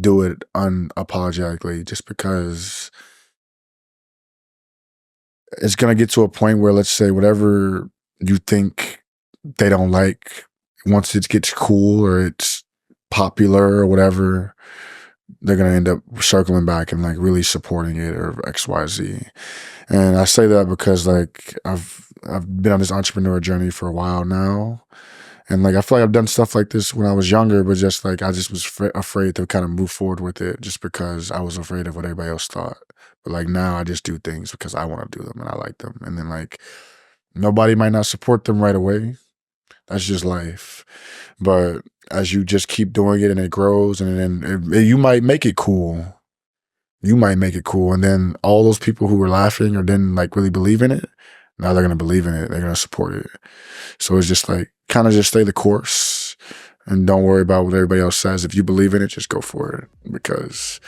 do it unapologetically, just because it's going to get to a point where, let's say, whatever you think they don't like, once it gets cool or it's popular or whatever, they're going to end up circling back and like really supporting it or XYZ. And I say that because like I've been on this entrepreneur journey for a while now. And like, I feel like I've done stuff like this when I was younger, but just like, I just was afraid to kind of move forward with it just because I was afraid of what everybody else thought. But like now I just do things because I want to do them and I like them. And then like, nobody might not support them right away. That's just life. But as you just keep doing it and it grows, and then you might make it cool. You might make it cool. And then all those people who were laughing or didn't like really believe in it, now they're going to believe in it. They're going to support it. So it's just like, kind of just stay the course and don't worry about what everybody else says. If you believe in it, just go for it. Because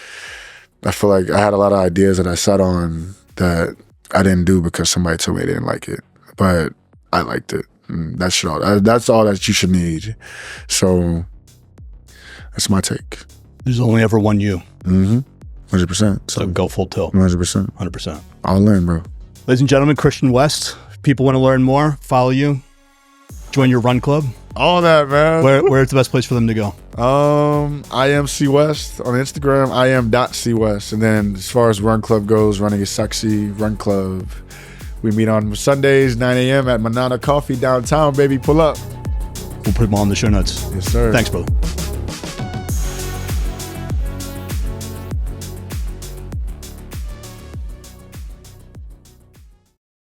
I feel like I had a lot of ideas that I sat on that I didn't do because somebody told me I didn't like it. But I liked it. And that's all that you should need. So that's my take. There's only ever one you. 100%. So go full tilt. 100%. 100%. All in, bro. Ladies and gentlemen, Christian West. If people want to learn more, follow you, join your run club. All that, man. Where's the best place for them to go? I am C West on Instagram. I am.C West. And then as far as run club goes, Running is Sexy Run Club. We meet on Sundays, 9 a.m. at Manana Coffee downtown, baby. Pull up. We'll put them all in the show notes. Yes, sir. Thanks, brother.